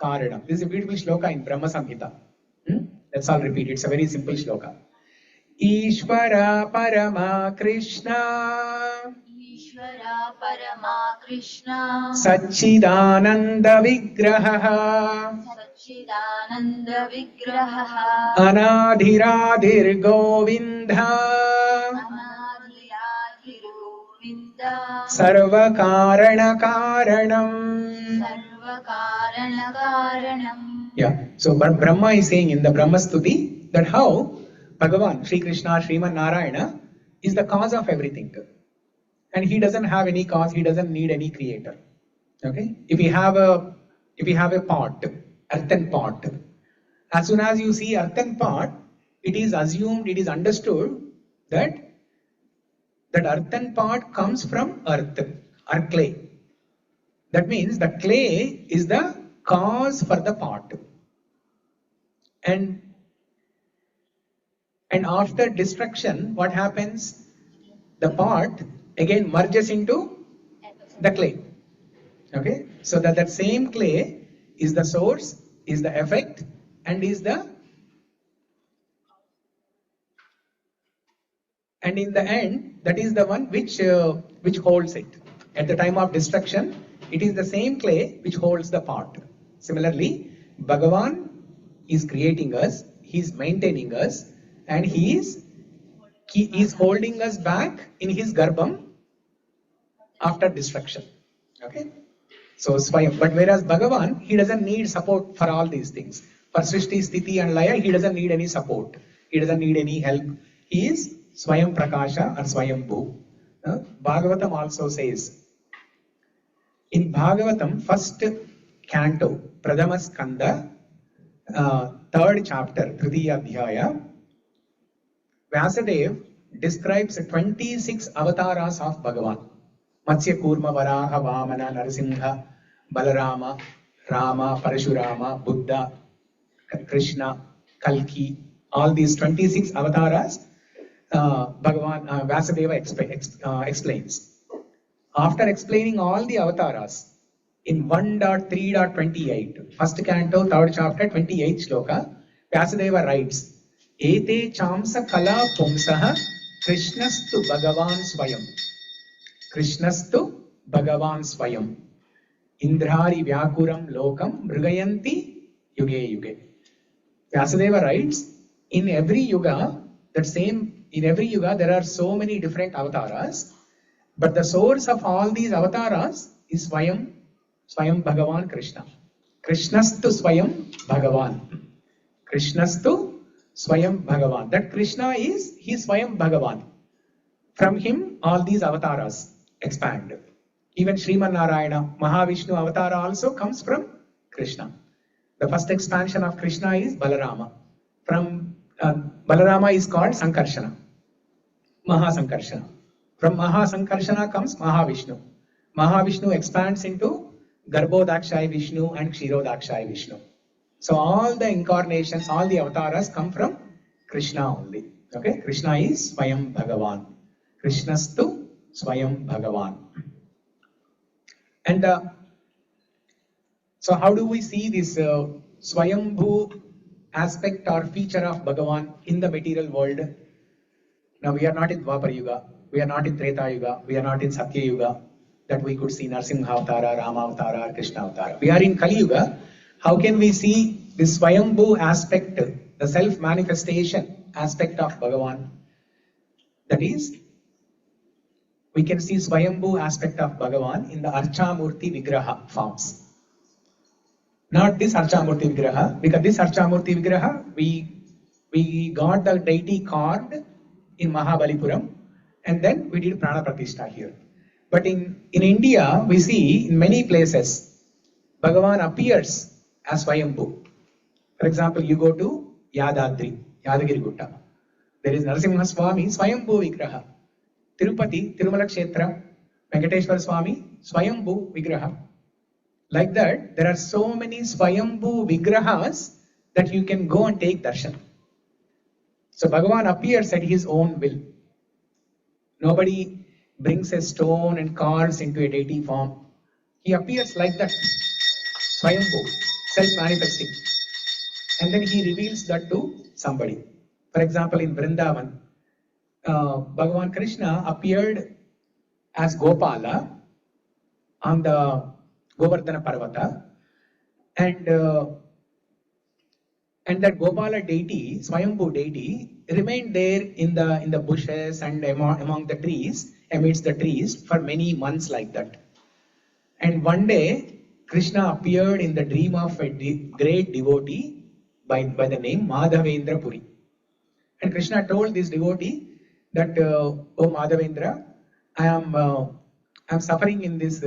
Karanam. This is a beautiful shloka in Brahma Samhita. Let's all repeat. It's a very simple shloka. Ishvara Parama Krishna Ishvara Parama Krishna Satchidananda Vigraha Satchidananda Vigraha Anādi-radhir Govinda Anādi-radhir Govinda Sarva Karana Karanam. Sarva Karana Karanam. Yeah. So Brahma is saying in the Brahma Stuti that how Bhagavan, Sri Krishna, Sriman Narayana is the cause of everything. And he doesn't have any cause, he doesn't need any creator. Okay? If we have a pot, earthen pot, as soon as you see earthen pot, it is assumed, it is understood that earthen pot comes from earth or clay. That means the clay is the cause for the pot. And after destruction, what happens? The pot again merges into the clay. Okay? So that same clay is the source, is the effect, and is the and in the end, that is the one which holds it. At the time of destruction, it is the same clay which holds the pot. Similarly, Bhagavan is creating us, he is maintaining us, and he is holding us back in his garbham after destruction. Okay? So Swayam. But whereas Bhagavan, he doesn't need support for all these things. For Srishti, Sthiti and Laya, he doesn't need any support. He doesn't need any help. He is Swayam Prakasha or Swayambhū. Bhagavatam also says, in Bhagavatam, first canto, Pradhama Skanda, third chapter, Tritiya Adhyaya, Vyasadeva describes 26 avatars of Bhagavan. Matsya Kurma, Varaha, Vamana, Narasimha, Balarama, Rama, Parashurama, Buddha, Krishna, Kalki, all these 26 avatars, Bhagavan Vyasadeva explains. After explaining all the avatars in 1.3.28, first canto, third chapter, 28th shloka, Vyasadeva writes, Ete chamsa kala pumsaha Krishnastu Bhagavan Swayam. Krishnastu Bhagavan Swayam. Indhrari Vyakuram Lokam Mrigayanti Yuge Yuge. Vyasadeva writes, in every yuga there are so many different avatars, but the source of all these avatars is Swayam Swayam Bhagavan Krishna. Krishnastu Swayam Bhagavan. Krishnastu Swayam Bhagavan. That Krishna is, he is Swayam Bhagavan. From him, all these avatars expand. Even Sriman Narayana, Mahavishnu avatara also comes from Krishna. The first expansion of Krishna is Balarama. From Balarama is called Sankarshana, Mahasankarshana. From Mahasankarshana comes Mahavishnu. Mahavishnu expands into Garbhodakshaya Vishnu and Kshirodakshaya Vishnu. So all the incarnations, all the avatars come from Krishna only. Okay, Krishna is Swayam Bhagavan. Krishnastu Swayam Bhagavan. And so how do we see this Svayambhu aspect or feature of Bhagavan in the material world? Now we are not in Dvapar Yuga, we are not in Treta Yuga, we are not in Satya Yuga, that we could see Narsimha Avatara, Rama Avatara, Krishna Avatara. We are in Kali Yuga. How can we see this Svayambhu aspect, the self-manifestation aspect of Bhagavan? That is, we can see Svayambhu aspect of Bhagavan in the Archamurti Vigraha forms. Not this Archamurti Vigraha, because this Archamurti Vigraha, we got the deity carved in Mahabalipuram and then we did Prana Pratishtha here. But in India, we see in many places, Bhagavan appears as Swayambhu. For example, you go to Yadadri, Yadagiri Gutta. There is Narasimha Swami, Swayambhu Vigraha. Tirupati, Tirumala Kshetra, Venkateshwara Swami, Swayambhu Vigraha. Like that, there are so many Swayambhu Vigrahas that you can go and take darshan. So Bhagavan appears at his own will. Nobody brings a stone and carves into a deity form. He appears like that, Swayambhu, self-manifesting. And then he reveals that to somebody. For example, in Vrindavan, Bhagavan Krishna appeared as Gopala on the Govardhana Parvata, and that Gopala deity, Swayambhu deity, remained there in the bushes and among the trees, amidst the trees for many months like that. And one day, Krishna appeared in the dream of a great devotee by the name Madhavendra Puri. And Krishna told this devotee that, oh Madhavendra, I am suffering in this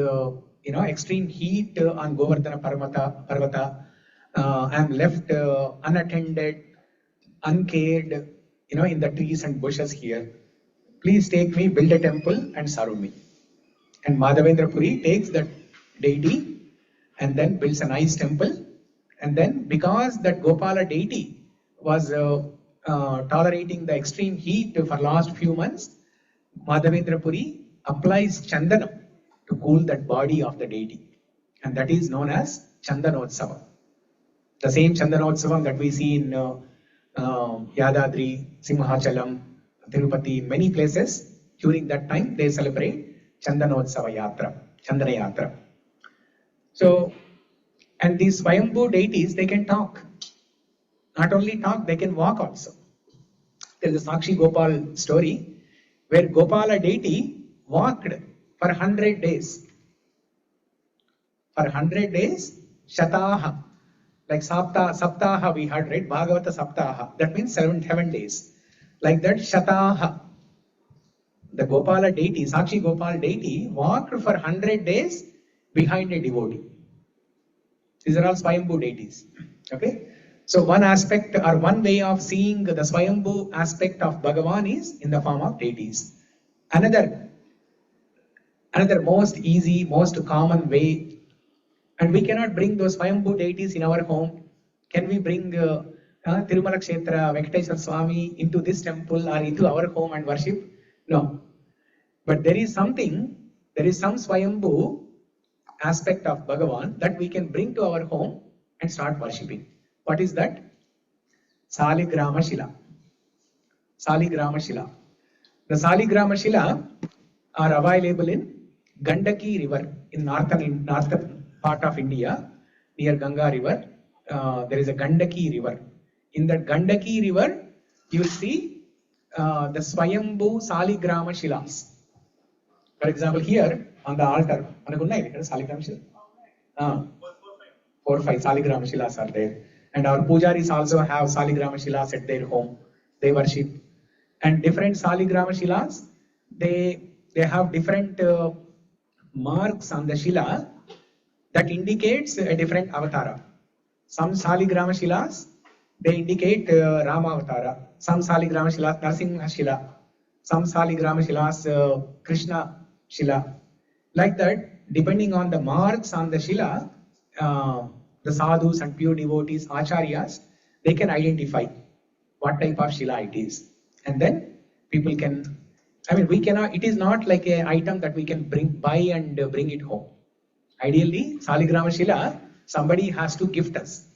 extreme heat on Govardhana Parvata. I am left unattended, uncared, in the trees and bushes here. Please take me, build a temple and serve me. And Madhavendra Puri takes that deity and then builds a nice temple. And then because that Gopala deity was tolerating the extreme heat for last few months, Madhavendra Puri applies chandanam to cool that body of the deity. And that is known as Chandanotsava. The same Chandanotsavam that we see in Yadadri, Simhachalam, Tirupati, many places, during that time they celebrate Chandanotsava Yatra, Chandana Yatra. So, and these Swayambhu deities, they can talk. Not only talk, they can walk also. There is a Sakshi Gopal story where Gopala deity walked for 100 days. For 100 days, Shataha. Like Saptaha we heard, right? Bhagavata Saptaha. That means 7 days. Like that, Shataha. The Gopala deity, Sakshi Gopal deity, walked for 100 days behind a devotee. These are all Swayambhu deities. Okay? So one aspect or one way of seeing the Swayambhu aspect of Bhagavan is in the form of deities. Another most easy, most common way, and we cannot bring those Swayambhu deities in our home. Can we bring Tirumala Kshetra, Venkateshwara Swami into this temple or into our home and worship? No. But there is some Swayambhu aspect of Bhagavan that we can bring to our home and start worshipping. What is that? Saligrama Shila. Saligrama Shila. The Saligrama Shila are available in Gandaki river in northern part of India, near Ganga river. There is a Gandaki river. In that Gandaki river, you will see the Swayambhu Saligrama Shilas. For example, here on the altar, Saligrama Shila. 4 or 5 Saligrama Shilas are there. And our pujaris also have Saligrama Shilas at their home. They worship. And different Saligrama Shilas, they have different marks on the Shila that indicates a different avatara. Some Saligrama Shilas, they indicate Rama avatara. Some Saligrama Shilas, Narsimha Shila. Some Saligrama Shilas, Krishna Shila. Like that, depending on the marks on the Shila, the sadhus and pure devotees, acharyas, they can identify what type of Shila it is. And then people can, we cannot, it is not like an item that we can buy and bring it home. Ideally, Saligrama Shila, somebody has to gift us.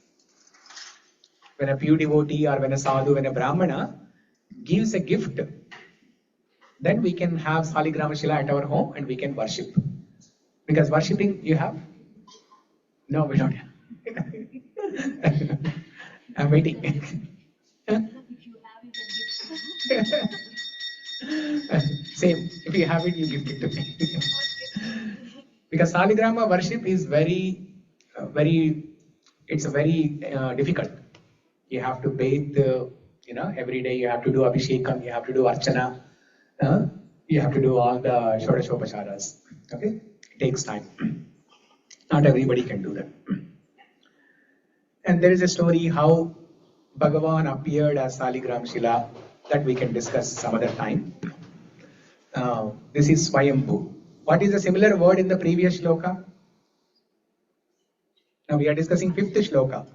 When a pure devotee or when a sadhu, when a brahmana gives a gift, then we can have Saligrama Shila at our home and we can worship. Because worshipping you have? No, we don't have. I'm waiting. Same. If you have it, you give it to me. Because Saligrama worship is very difficult. You have to bathe, every day you have to do abhishekam, you have to do archana, you have to do all the shodashopasharas. Okay? It takes time. Not everybody can do that. And there is a story how Bhagavan appeared as Saligram Shila that we can discuss some other time. This is Svayambhūḥ. What is a similar word in the previous shloka? Now we are discussing 5th shloka.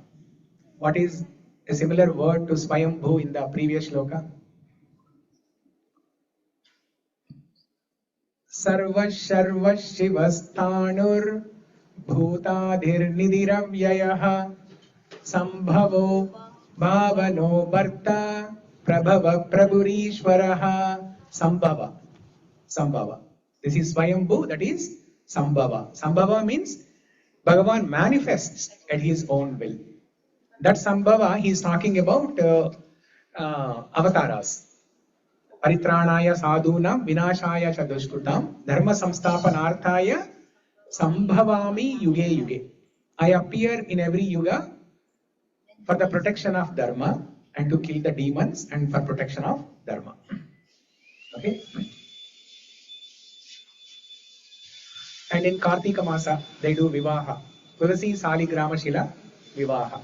What is a similar word to Svayambhūḥ in the previous shloka? Sarva Shivasthanur Bhūtādir-nidhiravyayah Śambhuḥ Bhavano Bharta Prabhava Prabhurishwaraha Śambhuḥ. This is Svayambhūḥ, that is Śambhuḥ. Śambhuḥ means Bhagavan manifests at his own will. That Śambhuḥ, he is talking about avatars. Paritranaya sadhunam vinashaya cha dushkrutam dharma samsthapanarthaya sambhavami yuge yuge. I appear in every yuga for the protection of dharma and to kill the demons and for protection of dharma. Okay? And in Kartika Masa, they do Vivaha. Tulasi Saligrama Shila Vivaha.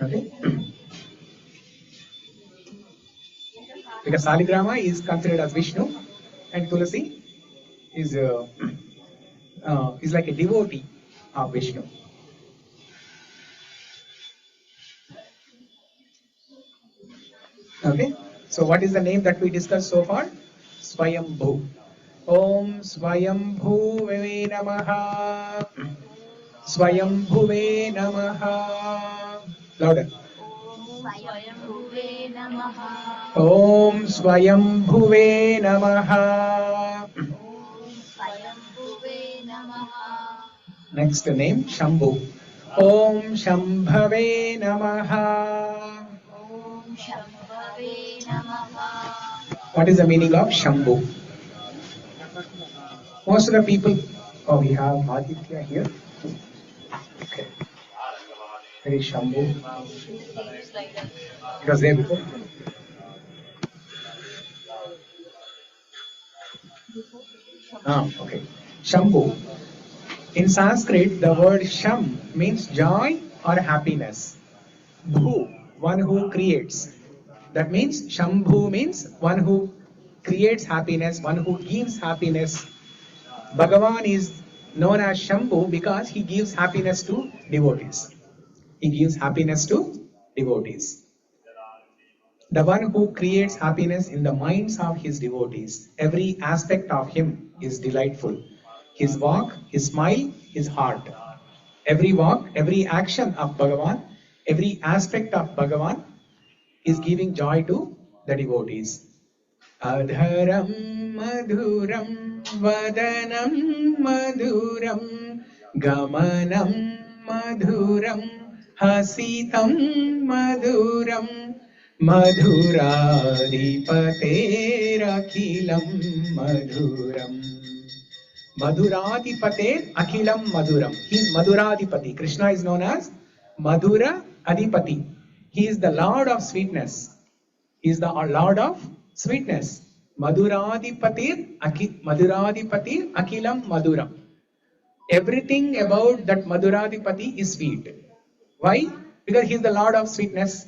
Okay? Because Saligrama is considered as Vishnu and Tulasi is like a devotee of Vishnu. Okay? So what is the name that we discussed so far? Svayambhūḥ. Om Svayambhūve Namaha. Svayambhūve Namaha. Louder. Svayambhūve Namaha. Om Svayambhūve Namaha. Svayambhūve Namaha. Next name, Śambhuḥ. Om Śambhave Namaha. Om Śambhave Namaha. What is the meaning of Śambhuḥ? Most of the people, we have Ādityaḥ here. Okay. Where is Śambhuḥ? It was there before. Okay. Śambhuḥ. In Sanskrit, the word Sham means joy or happiness. Bhu, one who creates. That means Śambhuḥ means one who creates happiness, one who gives happiness. Bhagavan is known as Śambhuḥ because he gives happiness to devotees. He gives happiness to devotees. The one who creates happiness in the minds of his devotees. Every aspect of him is delightful. His walk, his smile, his heart. Every walk, every action of Bhagavan, every aspect of Bhagavan is giving joy to the devotees. Adharam madhuram vadanam madhuram gamanam madhuram hasitam madhuram madhuradhipaterakhilam madhuram Madhuradipate Akhilam Madhuram. He is Madhuradipati. Krishna is known as Madhura Adipati. He is the Lord of sweetness. He is the Lord of sweetness. Madhuradipati Akhilam Madhuram. Everything about that Madhuradipati is sweet. Why? Because he is the Lord of sweetness.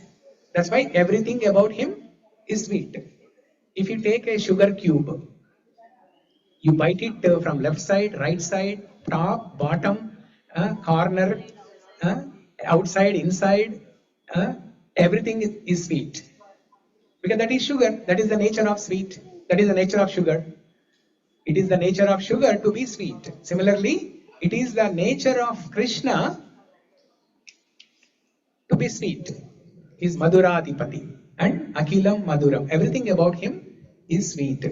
That's why everything about him is sweet. If you take a sugar cube, you bite it from left side, right side, top, bottom, corner, outside, inside, everything is sweet. Because that is sugar. That is the nature of sweet. That is the nature of sugar. It is the nature of sugar to be sweet. Similarly, it is the nature of Krishna to be sweet. He is Madhuradipati and Akhilam Madhuram. Everything about him is sweet.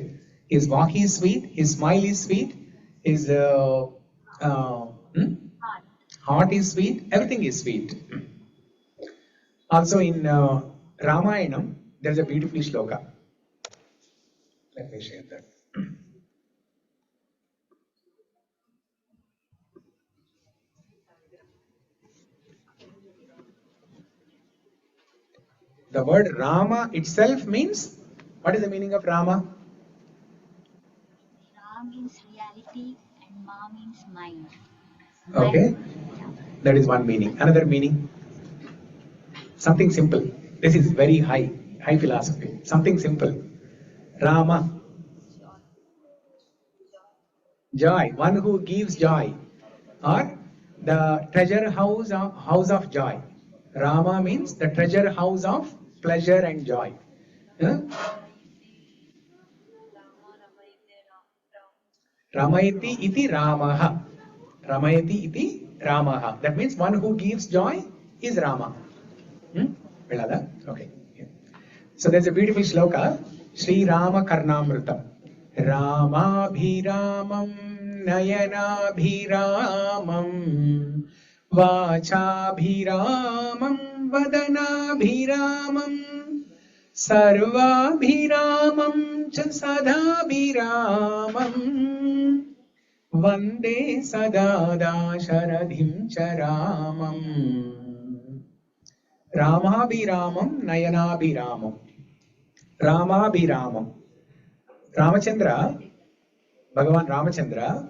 His walk is sweet. His smile is sweet. His heart is sweet. Everything is sweet. Also in Ramayanam, there is a beautiful shloka. Let me share that. The word Rama itself means, what is the meaning of Rama? Ra means reality and Ma means mind. Okay, that is one meaning. Another meaning, something simple. This is very high philosophy. Something simple. Rama, joy, one who gives joy, or the treasure house of joy. Rama means the treasure house of pleasure and joy. Ramayati iti Ramaha. Ramayati iti Ramaha. That means one who gives joy is Rama. Vidhātā? Okay. Yeah. So there's a beautiful shloka, Sri Rama Karnamrutam. Ramabhiramam Nayanabhiramam Vachabhiramam Vadanabhiramam Sarvabhiramam cha Sadhabhiramam Vande Sadada Sharadhim Charamam. Ramabhiramam Nayanabhiramam. Ramabhiramam. Ramachandra, Bhagavan Ramachandra,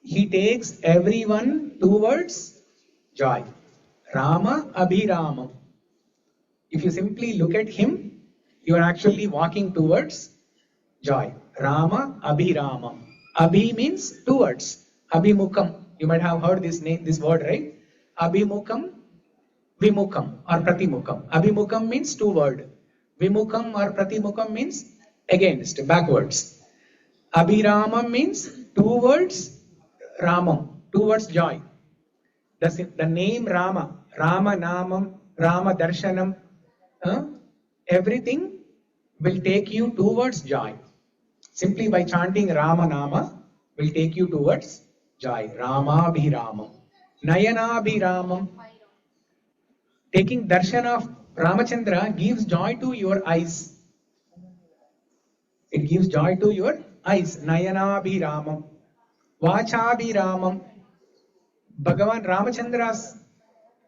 he takes everyone towards joy. Rama Abhiramam. If you simply look at him, you are actually walking towards joy. Rama Abhiramam. Abhi means towards. Abhimukam. You might have heard this word, right? Abhimukam, Vimukam or Pratimukam. Abhimukam means toward. Vimukam or Pratimukam means against, backwards. Abhiramam means towards Ramam, towards joy. The name Rama, Rama Namam, Rama Darshanam, everything will take you towards joy. Simply by chanting Rama Nama will take you towards joy. Rama Abhiramam. Nayana Abhiramam. Taking darshan of Ramachandra gives joy to your eyes. It gives joy to your eyes. Nayana Abhiramam. Vacha Abhiramam. Bhagavan Ramachandra's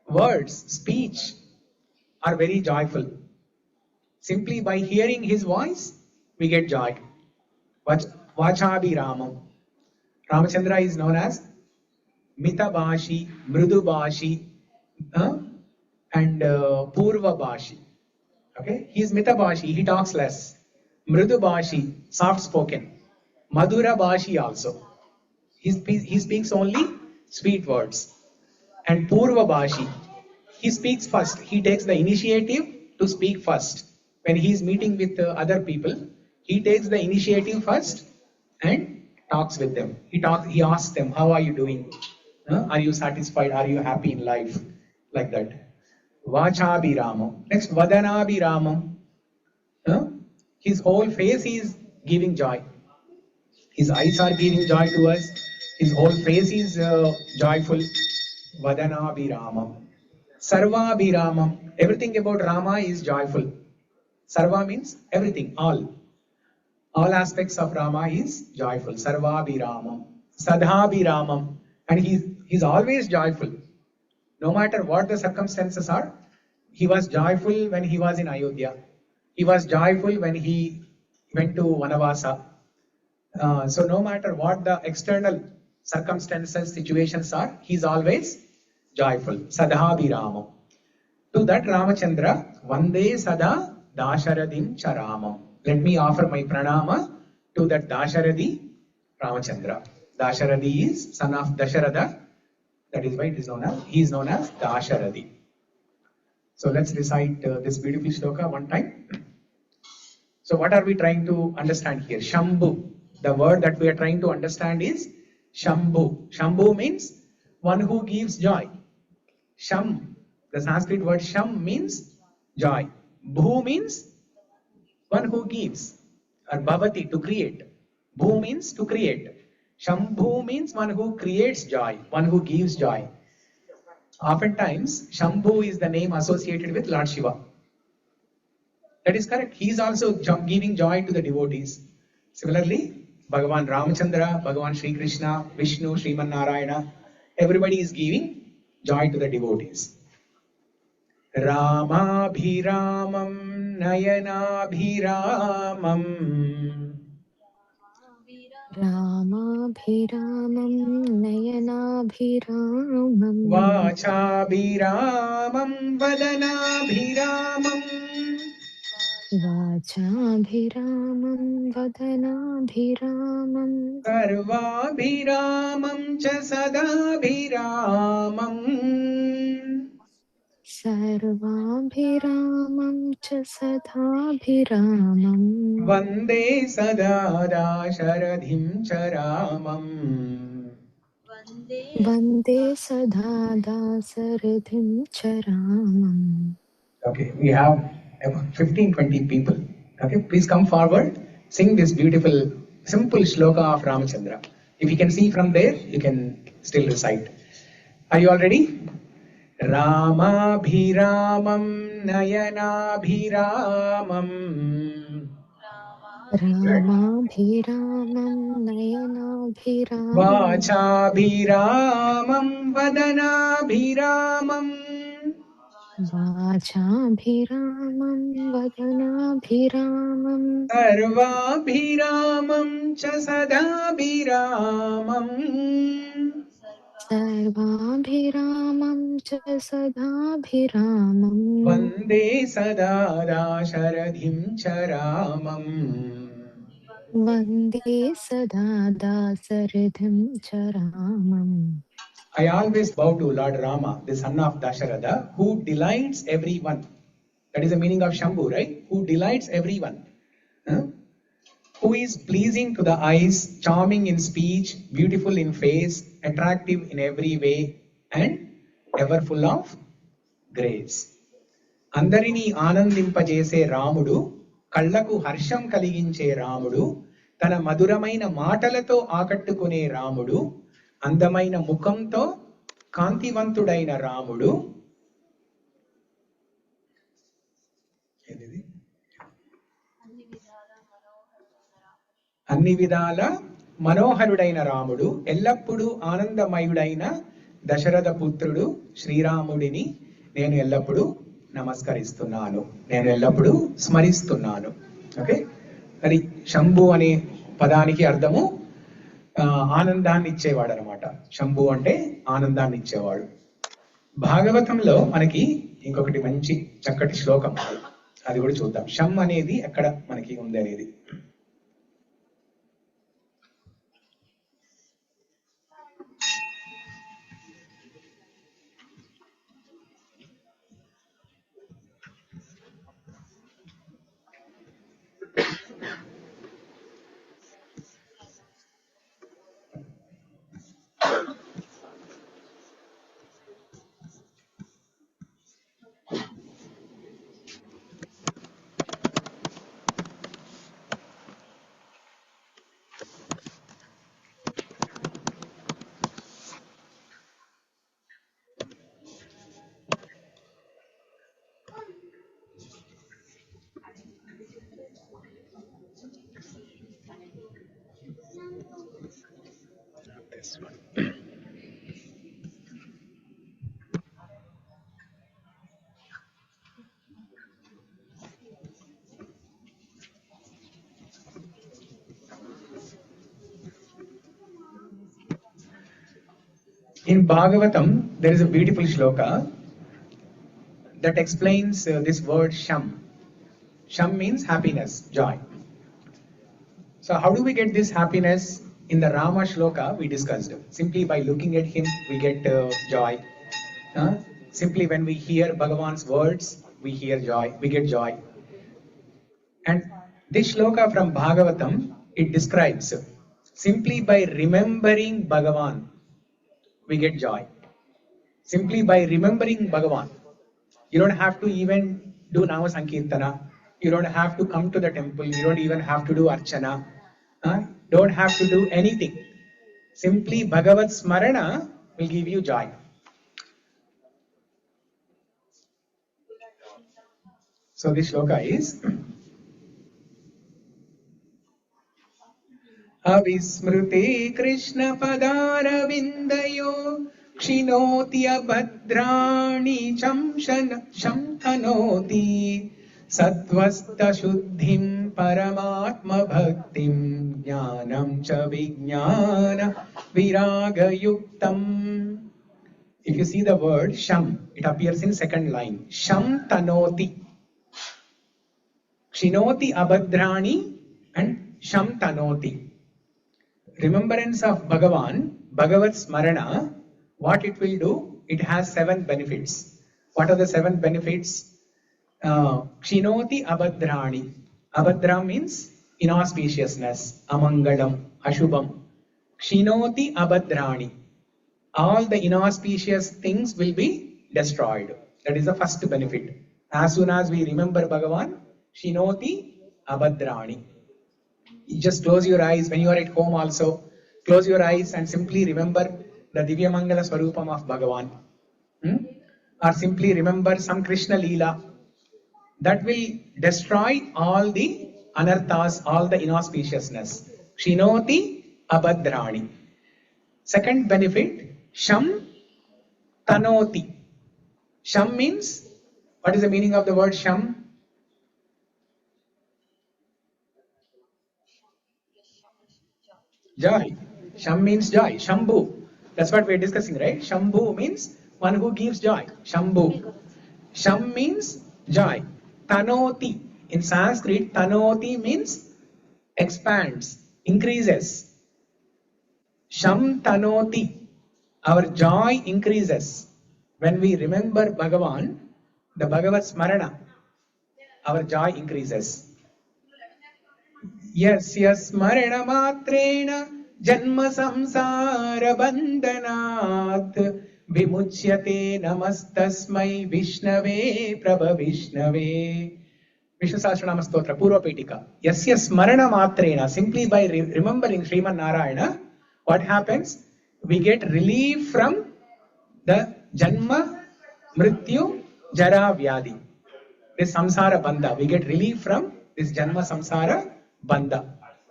words, speech are very joyful. Simply by hearing his voice, we get joy. Vachabhiramam. Ramachandra is known as Mitabhashi, Mrudubhashi, and Purvabhashi. Okay, he is Mitabhashi, he talks less. Mrudubhashi, soft spoken. Madhurabhashi also. He speaks only sweet words. And Purvabhashi, he speaks first. He takes the initiative to speak first. When he is meeting with other people, he takes the initiative first and talks with them. He asks them, how are you doing? Are you satisfied? Are you happy in life? Like that. Vachabhiramam. Next, Vadanabhiramam. His whole face is giving joy. His eyes are giving joy to us. His whole face is joyful. Vadanabhiramam. Sarvabhiramam. Everything about Rama is joyful. Sarva means everything, all. All aspects of Rama is joyful. Sarvabhiramam. Sadhabhiramam. And he's always joyful. No matter what the circumstances are, he was joyful when he was in Ayodhya. He was joyful when he went to Vanavasa. So no matter what the external circumstances, situations are, he's always joyful. Sadhabhiramam. To that Ramachandra, Vande Sada Dasharathim Charamam. Let me offer my pranama to that Dasharathi Ramachandra. Dasharathi is son of Dasharatha. That is why he is known as Dasharathi. So let's recite this beautiful shloka one time. So what are we trying to understand here? Śambhuḥ. The word that we are trying to understand is Śambhuḥ. Śambhuḥ means one who gives joy. Sham, the Sanskrit word sham means joy. Bhu means one who gives. Or bhavati, to create. Bhu means to create. Śambhuḥ means one who creates joy, one who gives joy. Oftentimes, Śambhuḥ is the name associated with Lord Shiva. That is correct. He is also giving joy to the devotees. Similarly, Bhagavan Ramachandra, Bhagavan Sri Krishna, Vishnu, Sriman Narayana, everybody is giving joy to the devotees. Ramabhiramam Nayanabhiramam Ramabhiramam Nayanabhiramam Vachabhiramam Vadanabhiramam Vachabhiramam Vadanabhiramam Sarvabhiramam cha Sadabhiramam Sarvabhiramam cha Sadabhiramam Vande Sada Dasharathim Charamam. Vande Sada Dasarathim Charamam. Okay, we have about 15-20 people. Okay, please come forward. Sing this beautiful, simple shloka of Ramachandra. If you can see from there, you can still recite. Are you all ready? Ramabhiramam Nayanabhiramam Ramabhiramam Nayanabhiramam Vachabhiramam Vadanabhiramam Vachabhiramam Vadanabhiramam Sarvabhiramam cha Sadabhiramam Sarvabhiramam cha Sadabhiramam Vande Sada Dasharathim Charamam. Vande Sada Dasarathim Charamam. I always bow to Lord Rama, the son of Dasharatha, who delights everyone. That is the meaning of Śambhuḥ, right? Who delights everyone. Who is pleasing to the eyes, charming in speech, beautiful in face, attractive in every way, and ever full of grace. Andarini ఆనందింపజేసే రాముడు, కళ్ళకు హర్షం కలిగించే రాముడు, తన మధురమైన మాటలతో ఆకట్టుకునే రాముడు, అందమైన ముఖంతో కాంతివంతుడైన రాముడు, అన్ని విధాల మనోహరుడైన రాముడు, ఎల్లప్పుడూ ఆనందమయుడైన దశరథ పుత్రుడు శ్రీరాముడిని నేను ఎల్లప్పుడూ నమస్కరిస్తున్నాను, నేను ఎల్లప్పుడూ స్మరిస్తున్నాను. ఓకే, మరి శంభు అనే పదానికి అర్థము ఆనందాన్ని ఇచ్చేవాడు అనమాట. శంభు అంటే ఆనందాన్ని ఇచ్చేవాడు. భాగవతంలో మనకి ఇంకొకటి మంచి చక్కటి శ్లోకం, అది కూడా చూద్దాం. శం అనేది ఎక్కడ మనకి ఉంది అనేది. In Bhagavatam, there is a beautiful shloka that explains this word sham. Sham means happiness, joy. So how do we get this happiness? In the Rama shloka, we discussed. Simply by looking at him, we get joy. Simply when we hear Bhagavan's words, we hear joy, we get joy. And this shloka from Bhagavatam, it describes simply by remembering Bhagavan, we get joy. Simply by remembering Bhagavan. You don't have to even do Nama Sankirtana. You don't have to come to the temple. You don't even have to do Archana. Don't have to do anything. Simply Bhagavat Smarana will give you joy. So this shloka is Avismrute Krishna Padara Vindayo Kshinoti Abhadrani Shamtanoti Satvasta Shuddhim Paramatma Bhaktim Jnanam Cha Vijnana Viraga Yuktam. If you see the word Sham, it appears in second line. Shamtanoti. Kshinoti Abhadrani and Shamtanoti. Remembrance of Bhagavan, Bhagavat Smarana, what it will do? It has 7 benefits. What are the 7 benefits? Kshinoti Abhadrani. Abhadra means inauspiciousness, Amangalam, Ashubham. Kshinoti Abhadrani. All the inauspicious things will be destroyed. That is the first benefit. As soon as we remember Bhagavan, Kshinoti Abhadrani. You just close your eyes when you are at home also. Close your eyes and simply remember the Divya Mangala Swarupam of Bhagavan. Or simply remember some Krishna Leela. That will destroy all the anarthas, all the inauspiciousness. Kshinoti Abhadrani. Second benefit, Sham Tanoti. Sham means, what is the meaning of the word Sham? Joy. Sham means joy. Śambhuḥ. That's what we're discussing, right? Śambhuḥ means one who gives joy. Śambhuḥ. Sham means joy. Tanoti. In Sanskrit, Tanoti means expands, increases. Sham Tanoti. Our joy increases. When we remember Bhagavan, the Bhagavat Smarana, our joy increases. Yasya smarana matrena janma samsara bandhanat vimuchyate namastasmai Vishnave Prabha Viṣṇave. Vishnu Sahasra Nama Stotram, Purva Petika. Yasya smarana matrena, simply by remembering Sriman Narayana, what happens? We get relief from the Janma, Mrityu, Jara, Vyadi. This samsara bandha. We get relief from this Janma samsara bandha.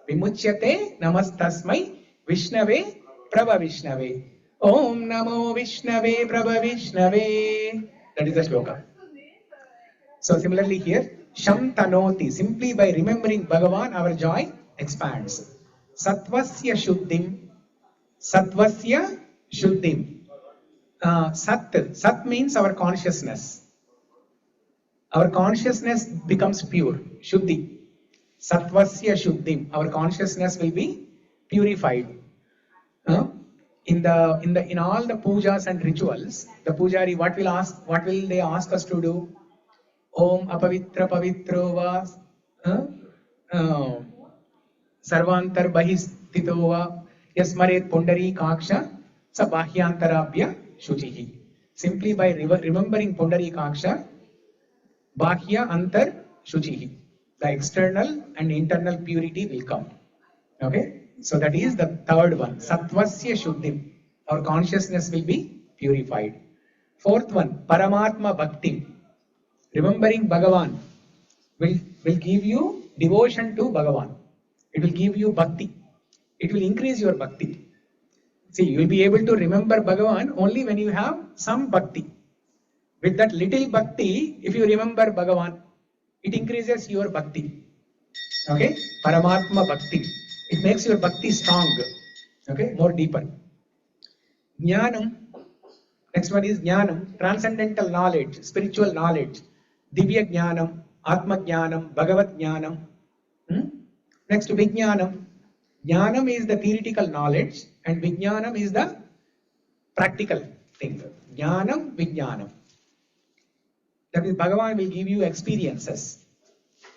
Vimuchyate namastasmai Vishnave Prabha Viṣṇave. Om Namo Vishnave Prabha Viṣṇave. That is the shloka. So similarly here, Sham Tanoti. Simply by remembering Bhagavan, our joy expands. Satvasya Shuddhim. Satvasya Shuddhim. Sat means our consciousness. Our consciousness becomes pure. Shuddhi. Satvasya Shuddhim. Our consciousness will be purified. In all the pujas and rituals, the pujari what will they ask us to do? Om apavitra pavitro va sarvantar bahistito va yasmaret pundarikaksha sabahyantarabhya shuchihi. Simply by remembering pundarikaksha, bahya antar shuchihi, the external and internal purity will come. Okay, so that is the third one. Satvasya Shuddhim. Our consciousness will be purified. Fourth one, Paramatma Bhakti. Remembering Bhagavan will give you devotion to Bhagavan. It will give you bhakti. It will increase your bhakti. See, you will be able to remember Bhagavan only when you have some bhakti. With that little bhakti, if you remember Bhagavan, it increases your bhakti. Okay? Paramatma Bhakti. It makes your bhakti strong. Okay? More deeper. Jnanam. Next one is Jnanam, transcendental knowledge, spiritual knowledge. Divya Jnanam, Atma Jnanam, Bhagavat Jnanam. Next, Vijnanam. Jnanam is the theoretical knowledge and Vijnanam is the practical thing. Jnanam, Vijnanam. That is, Bhagavan will give you experiences.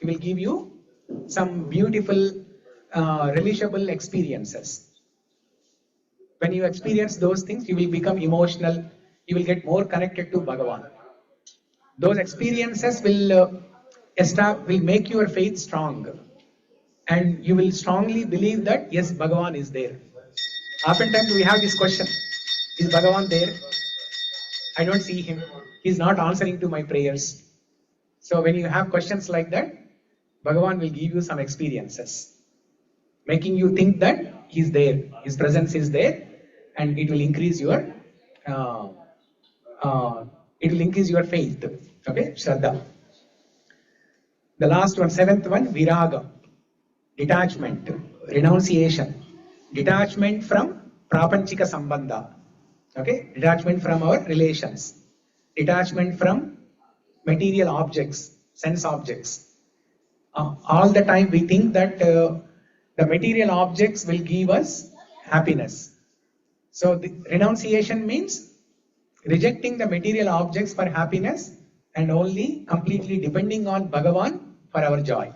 He will give you some beautiful, relishable experiences. When you experience those things, you will become emotional. You will get more connected to Bhagavan. Those experiences will make your faith strong. And you will strongly believe that, yes, Bhagavan is there. Oftentimes we have this question, is Bhagavan there? I don't see him. He's not answering to my prayers. So when you have questions like that, Bhagavan will give you some experiences, making you think that he's there, his presence is there, and it will increase your faith. Okay, Shraddha. The last one, seventh one, Viraga. Detachment, renunciation, detachment from prapanchika sambandha, okay, detachment from our relations, detachment from material objects, sense objects. All the time we think that the material objects will give us happiness. So the renunciation means rejecting the material objects for happiness and only completely depending on Bhagavan for our joy.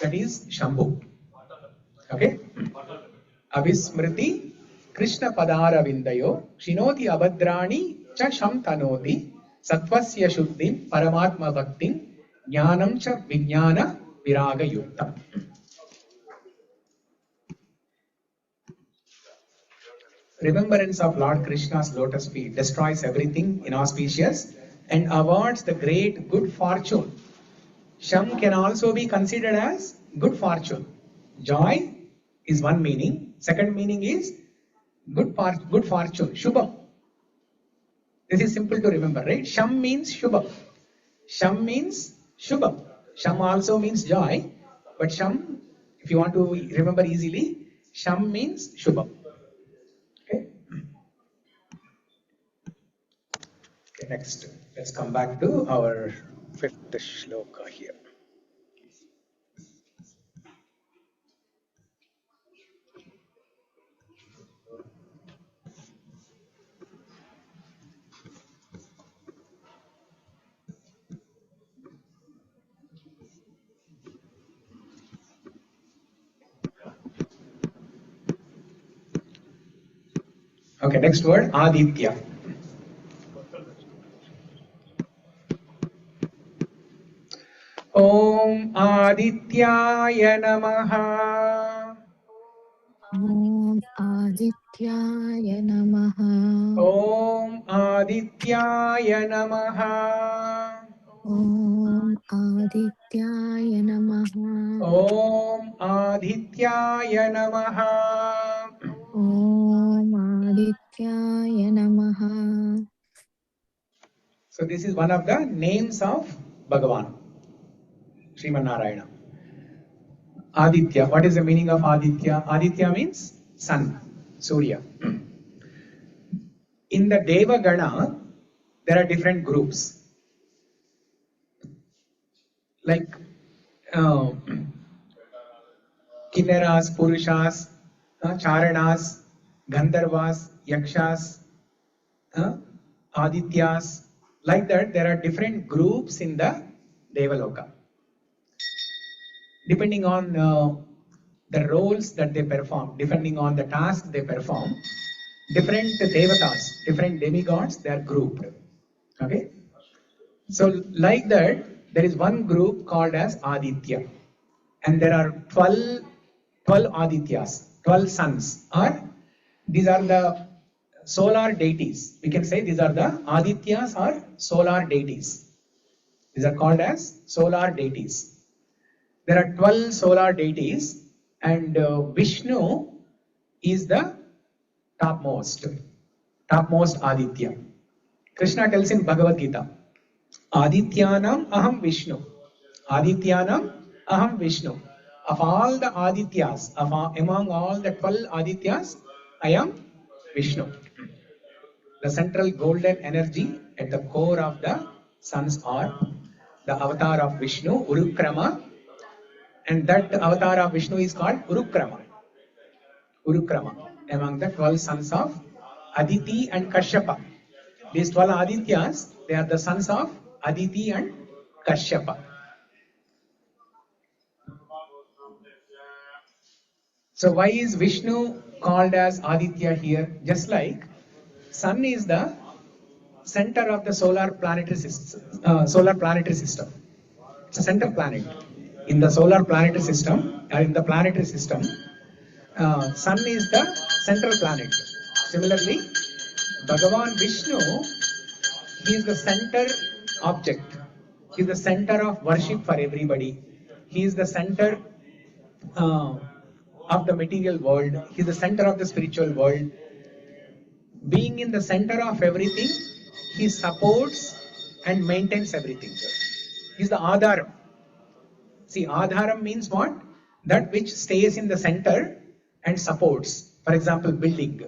That is Śambhuḥ. Okay? Avismriti Krishna Padara Vindayo Shinoti Abhadrani Cha Sham Tanoti Sattvasya Shuddhim Paramatma Bhaktim Jnanam Cha Vijnana Viraga Yuktam. Remembrance of Lord Krishna's lotus feet destroys everything inauspicious and awards the great good fortune. Sham can also be considered as good fortune. Joy is one meaning. Second meaning is good fortune, Shubham. This is simple to remember, right? Sham means Shubham. Sham means Shubham. Sham also means joy, but Sham, if you want to remember easily, Sham means Shubham. Okay. Okay, next, let's come back to our fifth shloka here. Okay, next word, Ādityaḥ. Om Ādityaḥ Namaha. Om Ādityaḥ Namaha. Om Ādityaḥ Namaha. Om Ādityaḥ Namaha. Om Ādityaḥ Namaha. Om Ādityaḥ Namaha. So this is one of the names of Bhagavan, Sriman Narayana. Ādityaḥ. What is the meaning of Ādityaḥ? Ādityaḥ means sun, Surya. In the Deva Gana, there are different groups. Like Kinnaras, Purushas, Charanas, Gandharvas, Yakshas, Adityas. Like that, there are different groups in the Devaloka. Depending on the roles that they perform, depending on the tasks they perform, different devatas, different demigods, they are grouped. Okay? So like that, there is one group called as Āditya. And there are 12 Adityas, 12 suns. These are the solar deities. We can say these are the Adityas or solar deities. These are called as solar deities. There are 12 solar deities and Vishnu is the topmost Aditya. Krishna tells in Bhagavad Gita, Adityanam aham Vishnu. Adityanam aham Vishnu. Of all the Adityas, among all the 12 Adityas, I am Vishnu. the central golden energy at the core of the sun's orb, the avatar of Vishnu, Urukrama, and that avatar of Vishnu is called Urukrama. Urukrama, among the 12 sons of Aditi and Kashyapa. These 12 Adityas, they are the sons of Aditi and Kashyapa. So why is Vishnu called as Ādityaḥ here? Just like sun is the center of the solar planetary system. It's a center planet. In the solar planetary system, in the planetary system, sun is the central planet. Similarly, Bhagavan Vishnu, he is the center object. He is the center of worship for everybody. He is the center of the material world. He is the center of the spiritual world. Being in the center of everything, he supports and maintains everything. He is the Ādharam. See, Ādharam means what? That which stays in the center and supports. For example, building.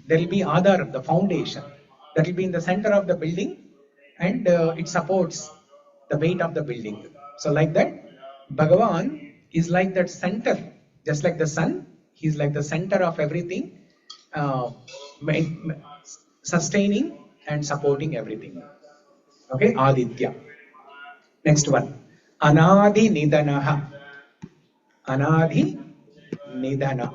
There will be Ādharam, the foundation. That will be in the center of the building and it supports the weight of the building. So like that, Bhagavan is like that center. Just like the sun, he is like the center of everything, sustaining and supporting everything. Okay, Ādityaḥ. Next one, Anādi-nidhanaḥ. Anādi-nidhanaḥ.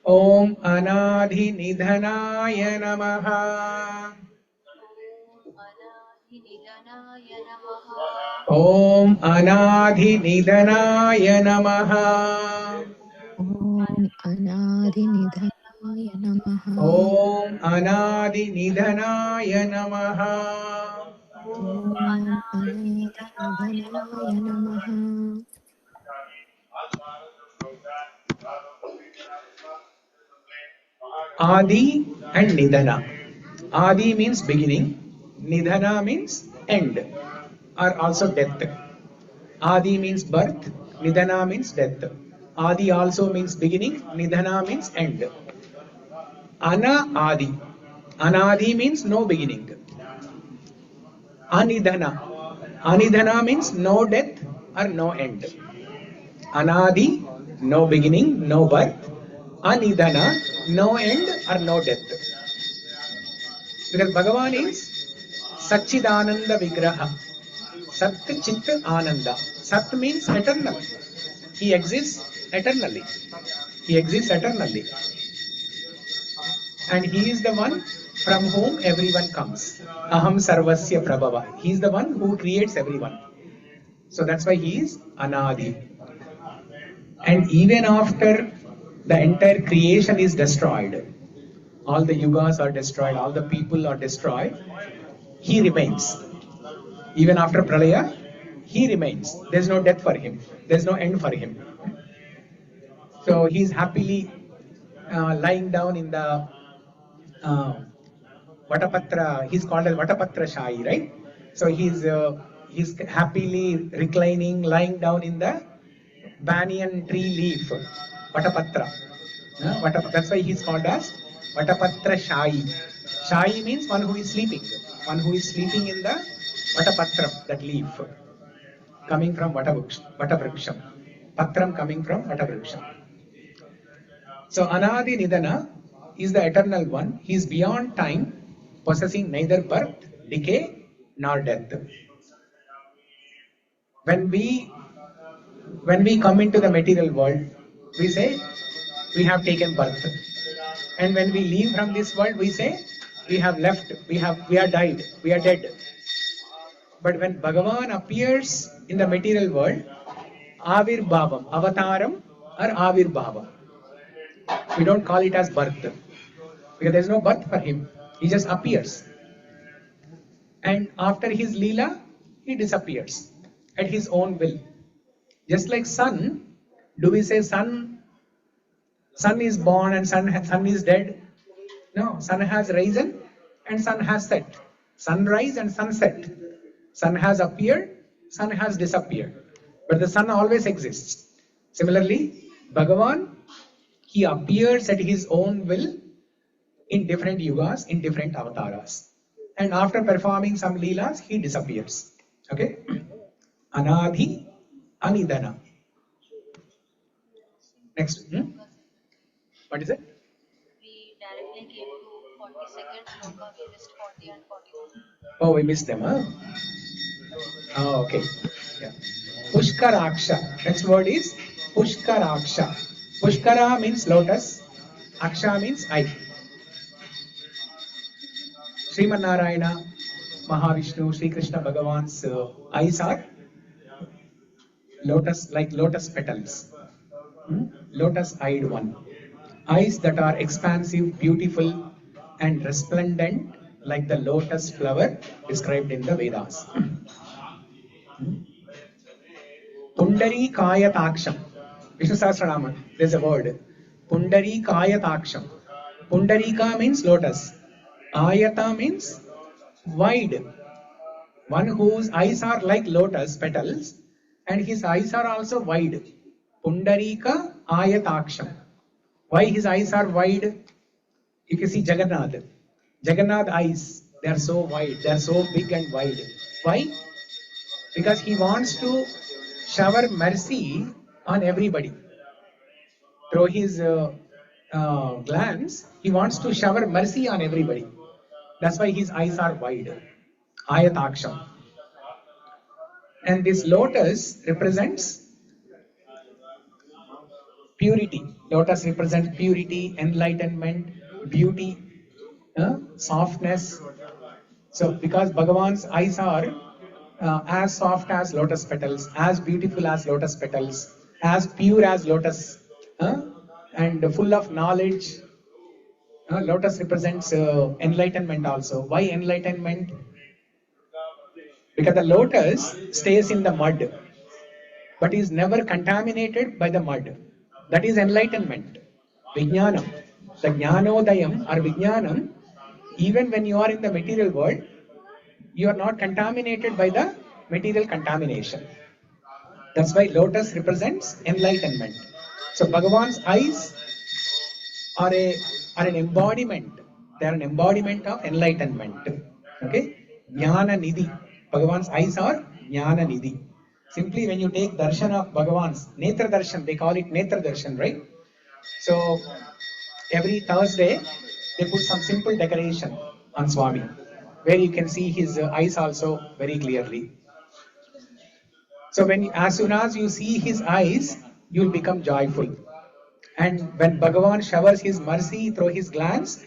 Om Anādi-nidhanaḥ Namaha. Om Anādi-nidhanaḥ Namaha. Om Anādi-nidhanaḥ Namaha. Om Anādi-nidhanaḥ Namaha. Om Anādi-nidhanaḥ Namaha. Adi and Nidhana. Adi means beginning, Nidhana means end or also death. Adi means birth, Nidhana means death. Adi also means beginning, Nidhana means end. Ana-adi. Anadi means no beginning. Anidhana. Anidhana means no death or no end. Anadi, no beginning, no birth. Anidhana, no end or no death. Because Bhagavan is Satchidananda Vigraha. Sat Chit Ananda. Sat means eternal. He exists eternally. He exists eternally. And he is the one from whom everyone comes. Aham Sarvasya Prabhava. He is the one who creates everyone. So that's why he is Anadi. And even after the entire creation is destroyed, all the yugas are destroyed, all the people are destroyed, he remains. Even after Pralaya, he remains. There's no death for him. There's no end for him. So he's happily lying down in the Vatapatra. He's called as Vatapatra Shahi, right? So he's happily reclining, lying down in the banyan tree leaf, Vatapatra. That's why he's called as Vatapatra Shahi. Shahi means one who is sleeping. One who is sleeping in the Vatapatra, that leaf, coming from Vatavruksha. Patram coming from Vatavruksha. So Anādi-nidhana is the eternal one. He is beyond time, possessing neither birth, decay, nor death. When we come into the material world, we say we have taken birth. And when we leave from this world, we say we have left, we are died, we are dead. But when Bhagavan appears in the material world, Avirbhavam, Avataram or Avirbhava. We don't call it as birth, because there is no birth for him. He just appears. And after his Leela, he disappears at his own will. Just like sun, do we say sun is born and sun is dead? No, sun has risen and sun has set. Sunrise and sunset. Sun has appeared, sun has disappeared. But the sun always exists. Similarly, Bhagavan, he appears at his own will in different yugas, in different avataras. And after performing some leelas, he disappears. Okay? Anādi-nidhanaḥ. Next. What is it? We directly came to 42nd sloka, we missed 40 and 41. Oh, we missed them, huh? Oh, okay. Yeah. Puṣkarākṣaḥ. Next word is Puṣkarākṣaḥ. Puṣkara means lotus. Aksha means eye. Sriman Narayana, Mahavishnu, Sri Krishna Bhagavan's eyes are lotus, like lotus petals. Lotus-eyed one. Eyes that are expansive, beautiful, and resplendent like the lotus flower described in the Vedas. Pundarīkāyatākṣam. Vishnu Sahasra Nama. There's a word. Pundarīkāyatākṣam. Pundarika means lotus. Ayata means wide. One whose eyes are like lotus petals and his eyes are also wide. Pundarika Ayataksham. Why his eyes are wide? If you see Jagannath eyes, they are so wide, they are so big and wide. Why? Because he wants to shower mercy on everybody. Through his glance, he wants to shower mercy on everybody. That's why his eyes are wide. Ayataksham. And this lotus represents purity. Lotus represents purity, enlightenment, beauty, softness. So because Bhagavan's eyes are as soft as lotus petals, as beautiful as lotus petals, as pure as lotus, and full of knowledge. Lotus represents enlightenment also. Why enlightenment? Because the lotus stays in the mud, but is never contaminated by the mud. That is enlightenment. Vijnanam. The Jnanodayam or Vijnanam, even when you are in the material world, you are not contaminated by the material contamination. That's why lotus represents enlightenment. So Bhagavan's eyes are an embodiment. They are an embodiment of enlightenment. Okay? Jnana-nidhi. Bhagavan's eyes are Jnana-nidhi. Simply when you take darshan of Bhagavan's, Netra darshan, they call it Netra darshan, right? So every Thursday, they put some simple decoration on Swami, where you can see his eyes also very clearly. So as soon as you see his eyes, you will become joyful. And when Bhagavan showers his mercy through his glance,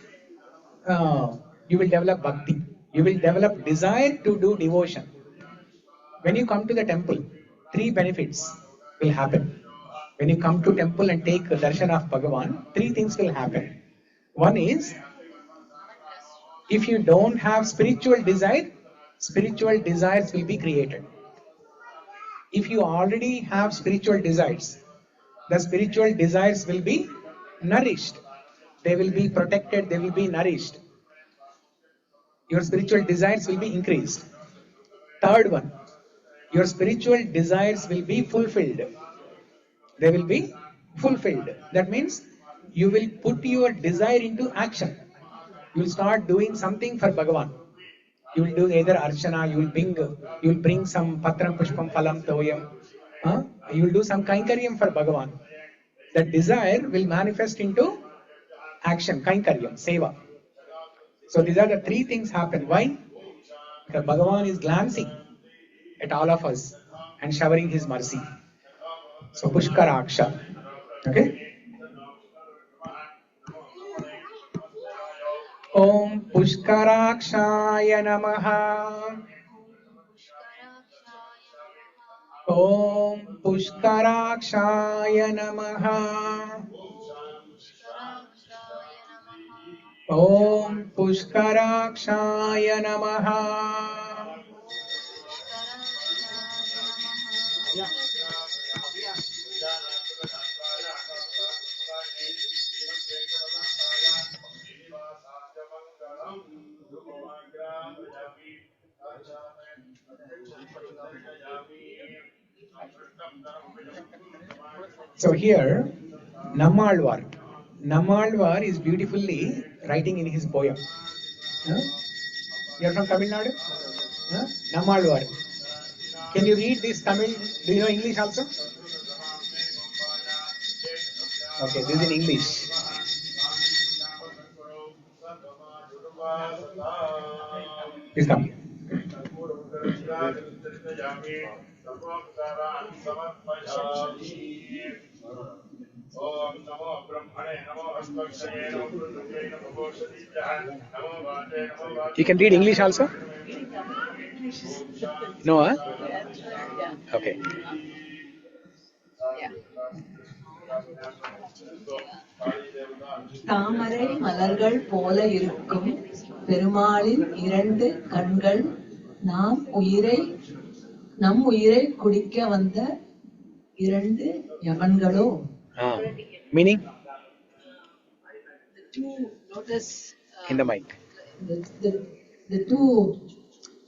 you will develop bhakti. You will develop desire to do devotion. When you come to the temple, 3 benefits will happen. When you come to temple and take darshan of Bhagavan, 3 things will happen. One is, if you don't have spiritual desire, spiritual desires will be created. If you already have spiritual desires, the spiritual desires will be nourished. They will be protected, they will be nourished. Your spiritual desires will be increased. Third one, your spiritual desires will be fulfilled. They will be fulfilled. That means you will put your desire into action. You will start doing something for Bhagavan. You will do either archana, you will bring some patram pushpam phalam toyam. You will do some kainkaryam for Bhagavan. That desire will manifest into action, kainkaryam, seva. So these are the 3 things happen. Why? Because Bhagavan is glancing at all of us and showering his mercy. So Puṣkarākṣaḥ. Okay? Om Puṣkarākṣāya Namaha. Om Puṣkarākṣāya Namaha. Om Puṣkarākṣāya Namaha. So here, Nammalvar, Nammalvar is beautifully writing in his poem. You are from Tamil Nadu? Nammalvar. Can you read this Tamil? Do you know English also? Okay, this is in English. Please come. You can read English also? No, huh? Okay. தாமரை மலர்கள் போல இருக்கும் பெருமாளின் இரண்டு கண்கள் நம் உயிரை குடிக்க வந்த இரண்டு யமன்களோ. Meaning? The two lotus In the mic. The two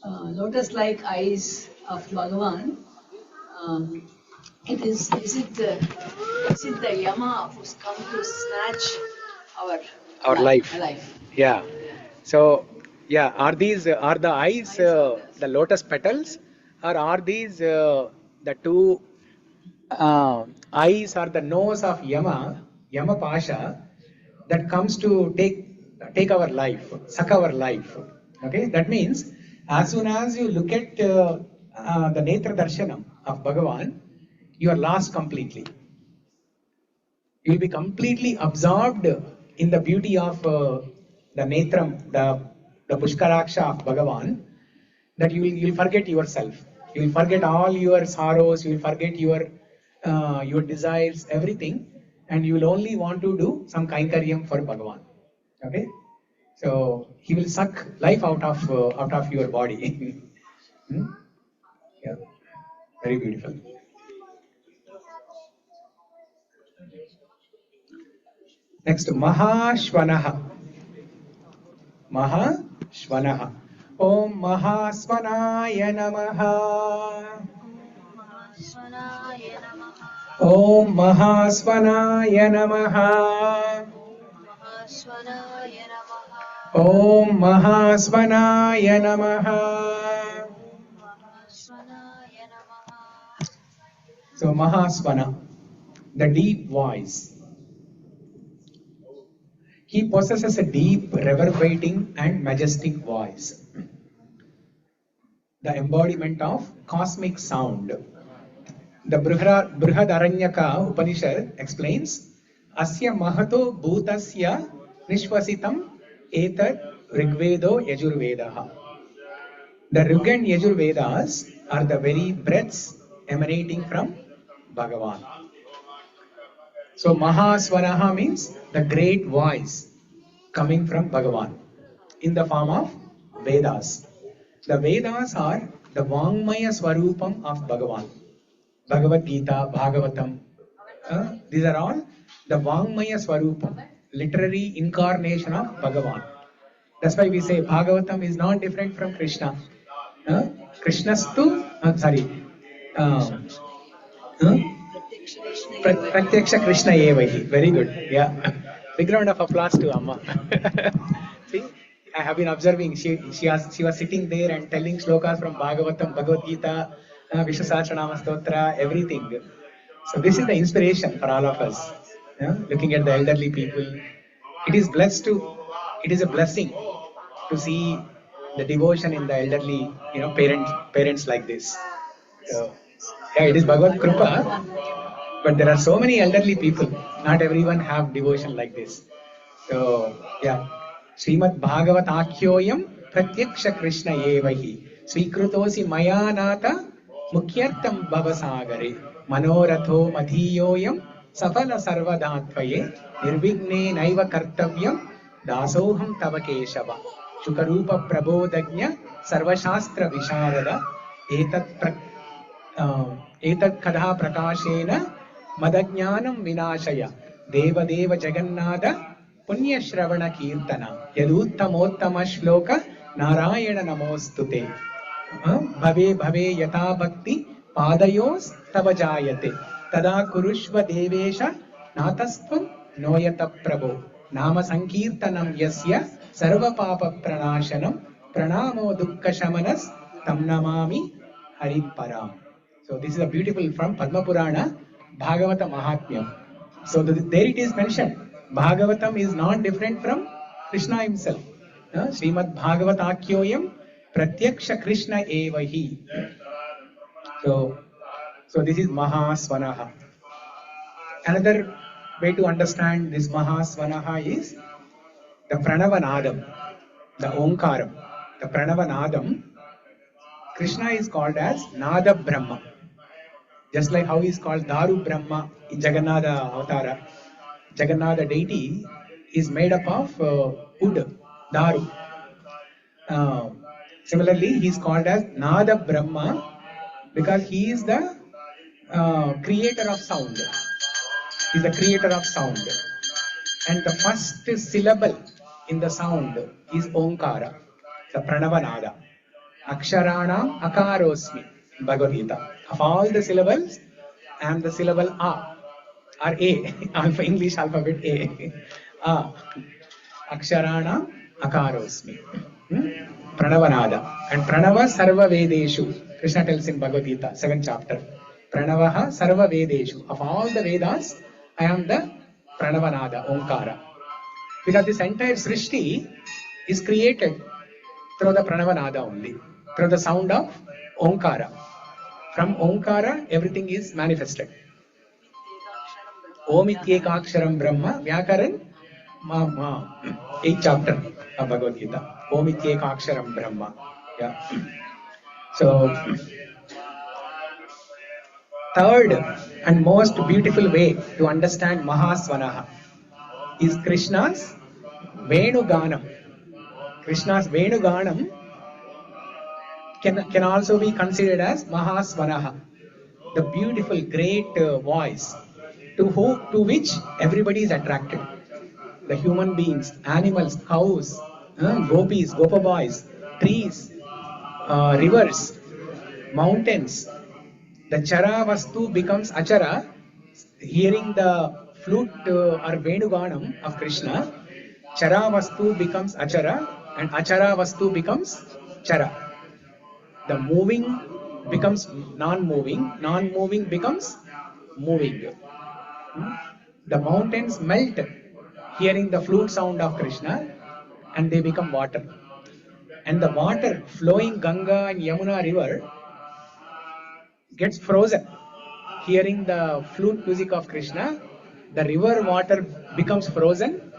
lotus-like eyes of Bhagavan. Is it the Yama who's come to snatch our life? Yeah. So, yeah, are the eyes the lotus petals, or are these the two eyes or the nose of Yama Pasha that comes to take our life, suck our life? Okay, that means as soon as you look at the Netra Darshanam of Bhagavan, you are lost completely. You will be completely absorbed in the beauty of the Netram, the Puṣkarākṣaḥ of Bhagavan, that you will forget yourself. You will forget all your sorrows. You will forget your desires, everything, and you will only want to do some kainkaryam for Bhagavan. Okay, so he will suck life out of your body. Yeah, very beautiful. Next, Mahāsvanaḥ. Mahāsvanaḥ. Om Mahāsvanaaya Namaha. Om Mahāsvanaaya Namaha. Om Mahāsvanaaya Namaha. So Mahāsvana, the deep voice. He possesses a deep, reverberating and majestic voice, the embodiment of cosmic sound. The Brihadaranyaka Upanishad explains, Asya Mahato Bhutasya Nishvasitam Etat Rigvedo Yajurvedaha. The Rig and Yajurvedas are the very breaths emanating from Bhagavan. So Mahāsvanaḥ means the great voice coming from Bhagavan in the form of Vedas. The Vedas are the Vāṅmaya Swarupam of Bhagavan. Bhagavad Gita, Bhagavatam, these are all the Vāṅmaya Swarupam, literary incarnation of Bhagavan. That's why we say Bhagavatam is not different from Krishna. Pratyaksha Krishna Evahi. Very good. Yeah. Big round of applause to Amma. See, I have been observing. She was sitting there and telling slokas from Bhagavatam, Bhagavad Gita, Vishnu Sahasra Nama Stotram, everything. So this is the inspiration for all of us. Looking at the elderly people, it is a blessing to see the devotion in the elderly, parents like this. So, yeah, it is Bhagavad Kripa, but there are so many elderly people. Not everyone have devotion like this. So, yeah, Srimad Bhagavat Akyoyam Pratyaksha Krishna Evahi Svikrutosi Mayanata Mukhyartam Bhavasagare Manoratho Madhiyoyam Safala Sarvadhatvaye Nirvigne Naiva Kartavyam Dasoham Tava Keshava Shukarupa Prabodhagnya Sarvashastra Visharada Etat Kadha Prakashena Madajnanam Vinashaya Deva Deva Jagannada Punya Shravana Kirtana Yaduttamottama Śloka Narayana Namostute Bhave Bhave Yata Bhakti Padayos Tava Jayate Tada Kurushva Devesha Natastvam Noyata Prabhu. Nama Sankirtanam Yasya Sarva Papa Pranashanam Pranamo Dukkha Shamanas Tam Namami Harim Param. So this is a beautiful from Padma Purana, Bhagavata Mahatmyam. So there it is mentioned. Bhagavatam is not different from Krishna himself. Srimad Bhagavatakyoyam Pratyaksha Krishna Evahi. So this is Mahāsvanaḥ. Another way to understand this Mahāsvanaḥ is the Pranavanādam, the Omkaram, the Pranavanādam. Krishna is called as Nada Brahma. Just like how he is called Daru Brahma in Jagannatha Avatara. Jagannatha deity is made up of wood, Daru. Similarly, he is called as Nada Brahma because he is the creator of sound. He is the creator of sound. And the first syllable in the sound is Omkara, the Pranavanada. Aksharanam Akarosmi in Bhagavad Gita. Of all the syllables, I am the syllable A or A, alpha English alphabet A. A. Aksharanam Akarosmi. Pranavanada. And Pranava Sarva Vedeshu. Krishna tells in Bhagavad Gita, 7th chapter. Pranavaha Sarva Vedeshu. Of all the Vedas, I am the Pranavanada, Omkara. Because this entire Srishti is created through the Pranavanada only, through the sound of Omkara. From Omkara, everything is manifested. Om Ityekaksharam Brahma, Vyakaran, 8th chapter of Bhagavad Gita. Om Ityekaksharam Brahma. Yeah. So, third and most beautiful way to understand Mahāsvanaḥ is Krishna's Venuganam. Krishna's Venuganam can also be considered as Mahāsvanaḥ, the beautiful, great voice to which everybody is attracted. The human beings, animals, cows, gopis, gopa boys, trees, rivers, mountains. The chara vastu becomes achara, hearing the flute or Venuganam of Krishna. Chara vastu becomes achara and achara vastu becomes chara. The moving becomes non-moving, non-moving becomes moving. The mountains melt hearing the flute sound of Krishna and they become water. And the water flowing Ganga and Yamuna river gets frozen hearing the flute music of Krishna. The river water becomes frozen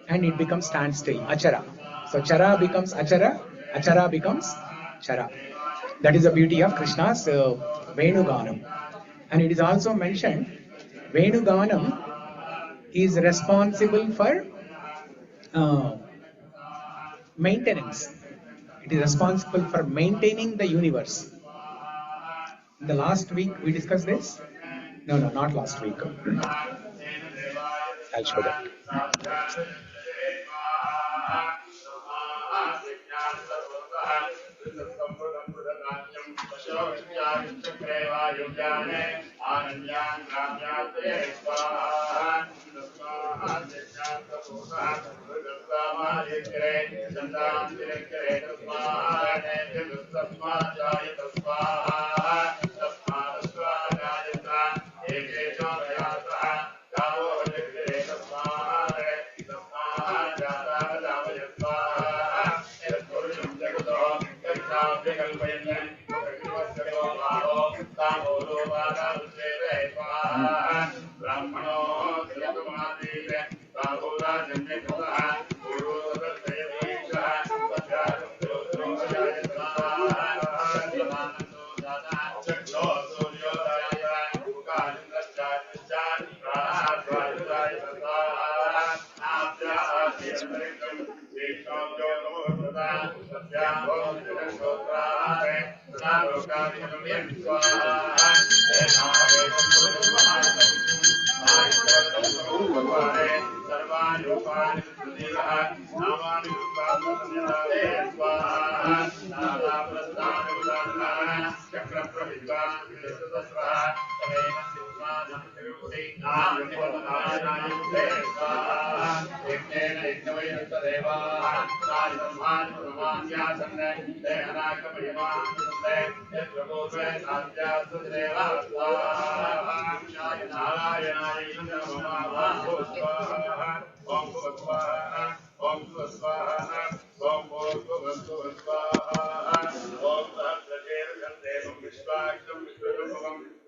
and it becomes standstill, achara. So chara becomes achara, achara becomes chara. That is the beauty of Krishna's Venuganam. And it is also mentioned, Venuganam is responsible for maintenance. It is responsible for maintaining the universe. In the last week we discussed this? No, not last week. I'll show that.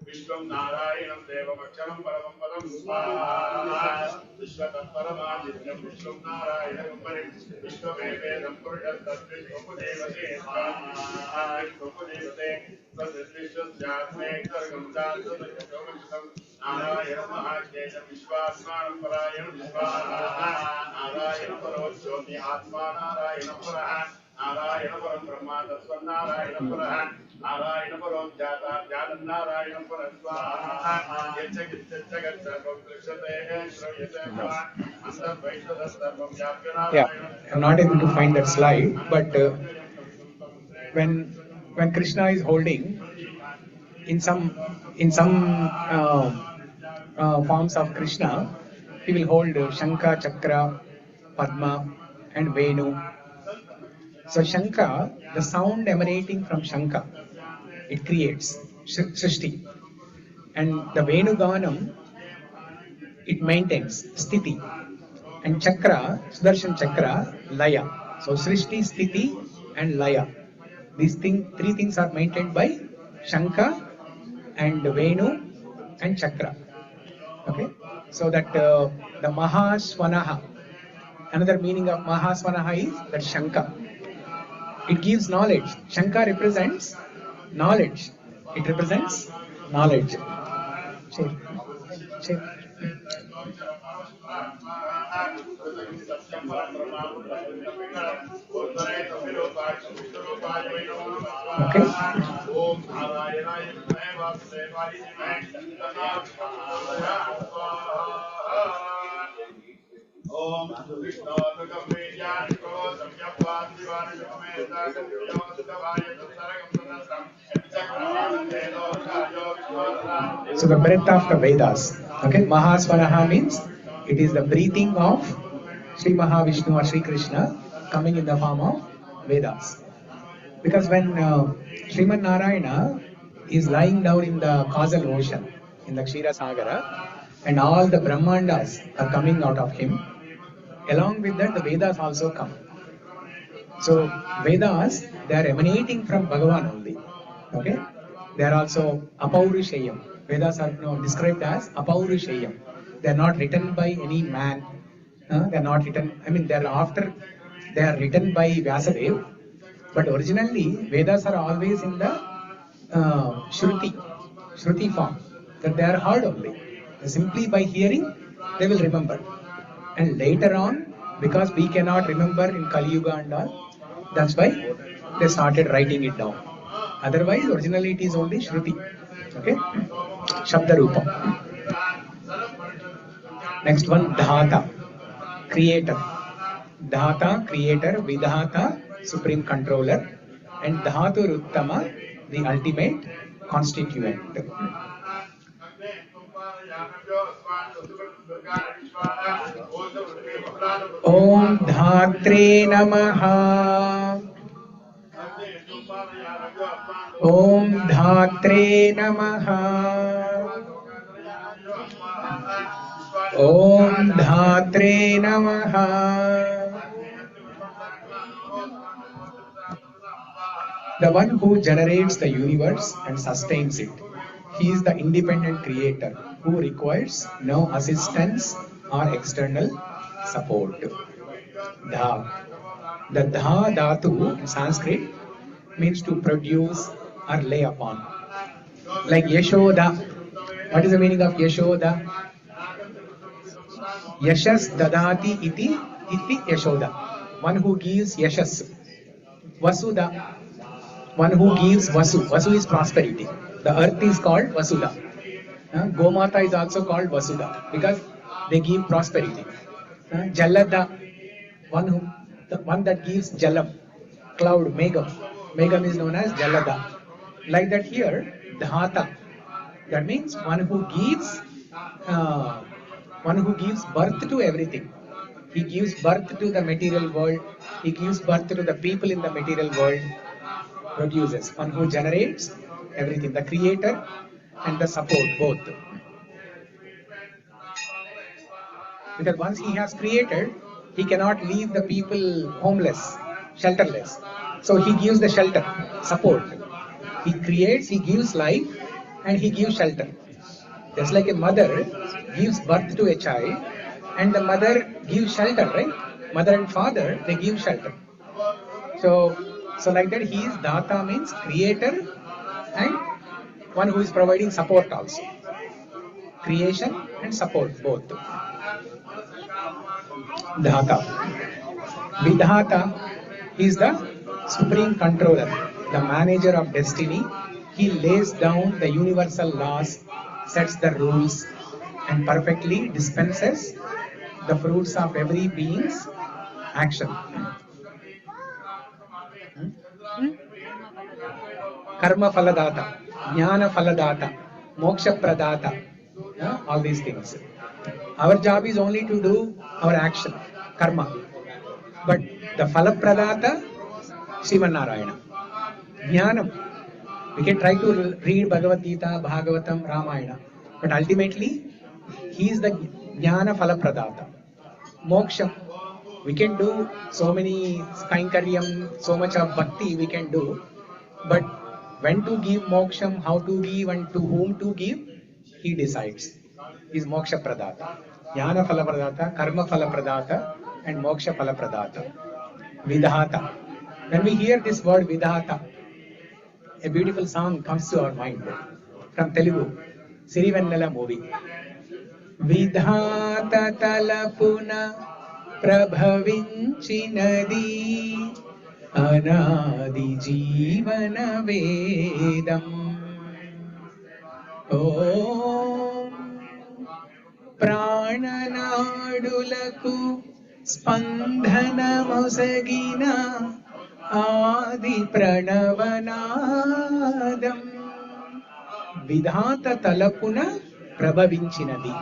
Vishvam Narayanam Devam Aksharam Paramam Padam Swaha Vishvataparamadhyam Vishvam Narayanam Parim Vishvamevedam Purusham Tatvishvapudevate Swaha Vishvapudevate Sadvishvasyathme Sargam Jatsadakam Narayanam Mahāsvanaḥ Vishvasmanam Parayanam Vishvaha Narayanam Paroshyoti Atma Narayanam Paraha Narayanam Param Brahma Tasvam Narayanam Paraha Narayanam Param Dhātā Dhātam Narayanam Param Swaha Yachagat Sarvam Krishate Shravayate Swaha Antam Vaiṣṇava Sarvam Vyapya Yeah, Narayanam. I'm not able to find that slide, but when Krishna is holding in some forms of Krishna, he will hold Shankha, Chakra, Padma, and Venu. So Shankha, the sound emanating from Shankha, it creates Srishti, and the Venu Ganam, it maintains Sthiti, and Chakra, Sudarshan Chakra, Laya. So Srishti, Sthiti, and Laya. These three things are maintained by Shankha and Venu and Chakra. Okay, so that the Mahāsvanaḥ, another meaning of Mahāsvanaḥ is that Shankha. It gives knowledge. Shankha represents knowledge. It represents knowledge. Sure. Okay. Om Vishnu So the breath of the Vedas. Okay, Mahāsvanaḥ means it is the breathing of Sri Mahavishnu or Sri Krishna coming in the form of Vedas. Because when Sriman Narayana is lying down in the causal ocean, in the Kshira Sagara, and all the Brahmandas are coming out of him, along with that the Vedas also come. So Vedas, they are emanating from Bhagavan only. Okay? They are also Apaurishayam. Vedas are described as Apaurishayam. They are not written by any man. They are not written, they are written by Vyasadeva. But originally, Vedas are always in the Shruti form. That they are heard only. Simply by hearing, they will remember. And later on, because we cannot remember in Kali Yuga and all, that's why they started writing it down. Otherwise, originally it is only Shruti. Okay? Shabda Rupa. Next one, Dhātā, creator. Dhātā, creator, Vidhātā, supreme controller, and Dhāturuttamaḥ, the ultimate constituent. Om Dhātre Namaha. Om Dhātre Namaha. Om Dhātre Namaha. The one who generates the universe and sustains it. He is the independent creator who requires no assistance or external support. Dha. The Dha Dhatu in Sanskrit means to produce or lay upon. Like Yashoda. What is the meaning of Yashoda? Yashas dadati iti Yashoda. One who gives Yashas. Vasudha. One who gives Vasu. Vasu is prosperity. The earth is called Vasudha. Gomata is also called Vasudha because they give prosperity. Jalada, the one that gives Jalam, cloud, Megam. Megam is known as Jalada. Like that here, Dhātā. That means one who gives birth to everything. He gives birth to the material world. He gives birth to the people in the material world. Produces. One who generates everything. The creator and the support, both. Because once he has created, he cannot leave the people homeless, shelterless. So he gives the shelter, support. He creates, he gives life, and he gives shelter. Just like a mother gives birth to a child, and the mother gives shelter, right? Mother and father, they give shelter. So like that, he is Dhātā, means creator, and one who is providing support also. Creation and support, both. Dhātā. Vidhātā is the supreme controller, the manager of destiny. He lays down the universal laws, sets the rules, and perfectly dispenses the fruits of every being's action. Karma Phaladata, Jnana Phaladata, Moksha Pradata, all these things. Our job is only to do our action, karma. But the Phala Pradata, Srimanarayana. Jnanam. We can try to read Bhagavad Gita, Bhagavatam, Ramayana. But ultimately, he is the Jnana Phala Pradata. Moksha. We can do so many Kainkaryam, so much of bhakti we can do. But when to give moksham, how to give, and to whom to give, he decides. He is Moksha Pradata. Jnana Phala Pradata, Karma Phala Pradata, and Moksha Phala Pradata. Vidhātā. When we hear this word Vidhātā, a beautiful song comes to our mind from Telugu, Sirivennela movie. Vidhātā talapuna prabhavinchinadi Anādi-nidhanaḥ vedam. Om Prananadulaku Spandhanamosagina Adi Pranavanadam. Vidhātā talapuna prabhavinchinadi.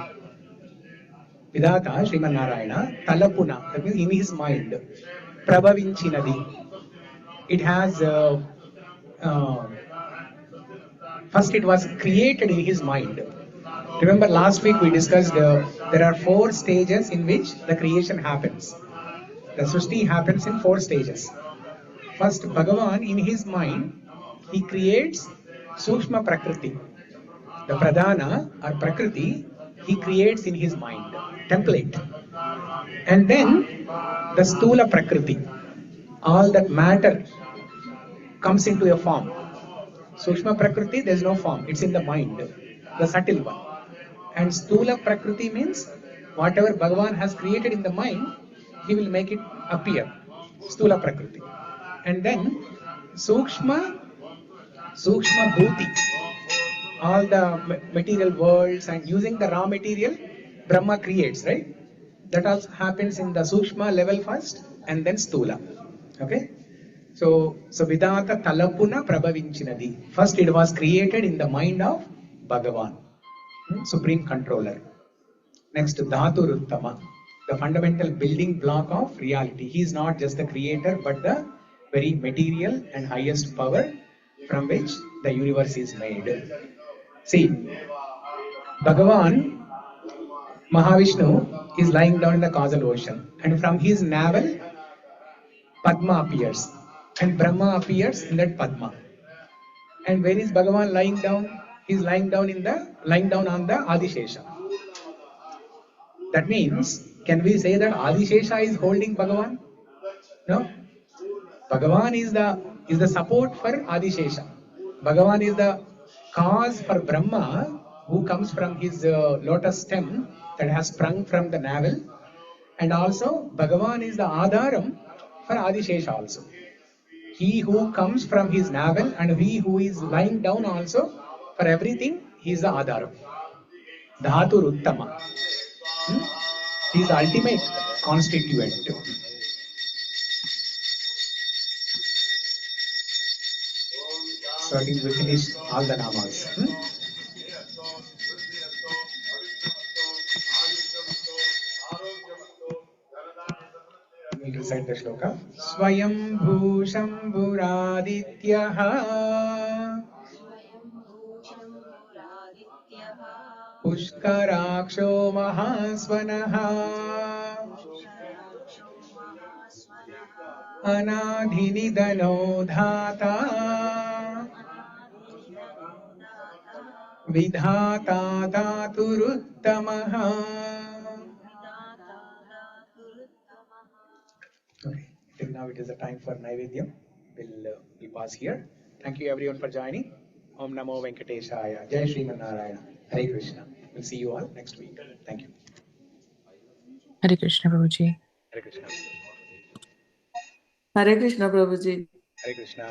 Vidhātā, Srimanarayana, talapuna, that means in his mind. Prabhavinchinadi. It has, first it was created in his mind. Remember last week we discussed there are 4 stages in which the creation happens. The Srishti happens in 4 stages. First, Bhagavan in his mind, he creates Sukshma Prakriti. The Pradhana or Prakriti, he creates in his mind, template. And then the Stula Prakriti, all that matter comes into a form. Sukshma Prakriti, there is no form, it's in the mind, the subtle one. And Stula Prakriti means whatever Bhagavan has created in the mind, he will make it appear. Stula Prakriti. And then Sukshma Bhuti, all the material worlds, and using the raw material, Brahma creates, right? That also happens in the Sukshma level first, and then Stula. Okay? So Vidhātā talapuna prabhavinchinadi. First it was created in the mind of Bhagavan, Supreme Controller. Next, Dhāturuttamaḥ, the fundamental building block of reality. He is not just the creator, but the very material and highest power from which the universe is made. See, Bhagavan, Mahavishnu, is lying down in the causal ocean, and from his navel, Padma appears, and Brahma appears in that Padma. And where is Bhagavan lying down? He is lying down on the Adishesha. That means, can we say that Adishesha is holding Bhagavan? No. Bhagavan is the support for Adishesha. Bhagavan is the cause for Brahma, who comes from his lotus stem that has sprung from the navel. And also, Bhagavan is the Ādharam for Adishesha also. He who comes from his navel and he who is lying down also, for everything, he is the Ādharam. Dhāturuttamaḥ. He is the ultimate constituent. So I think we finished all the namas. We'll recite the shloka. Svayambhūḥ Śambhuḥ Puṣkarākṣaḥ Mahāsvanaḥ Anādi-nidhanaḥ Dhātā Vidhātā Dhāturuttamaḥ. Okay, till now it is a time for Naivedyam. We'll pause here. Thank you everyone for joining. Om Namo Venkateshaya. Jai Sriman Narayana. Hare Krishna. We'll see you all next week. Thank you. Hare Krishna, Prabhuji. Hare Krishna. Hare Krishna, Prabhuji. Hare Krishna.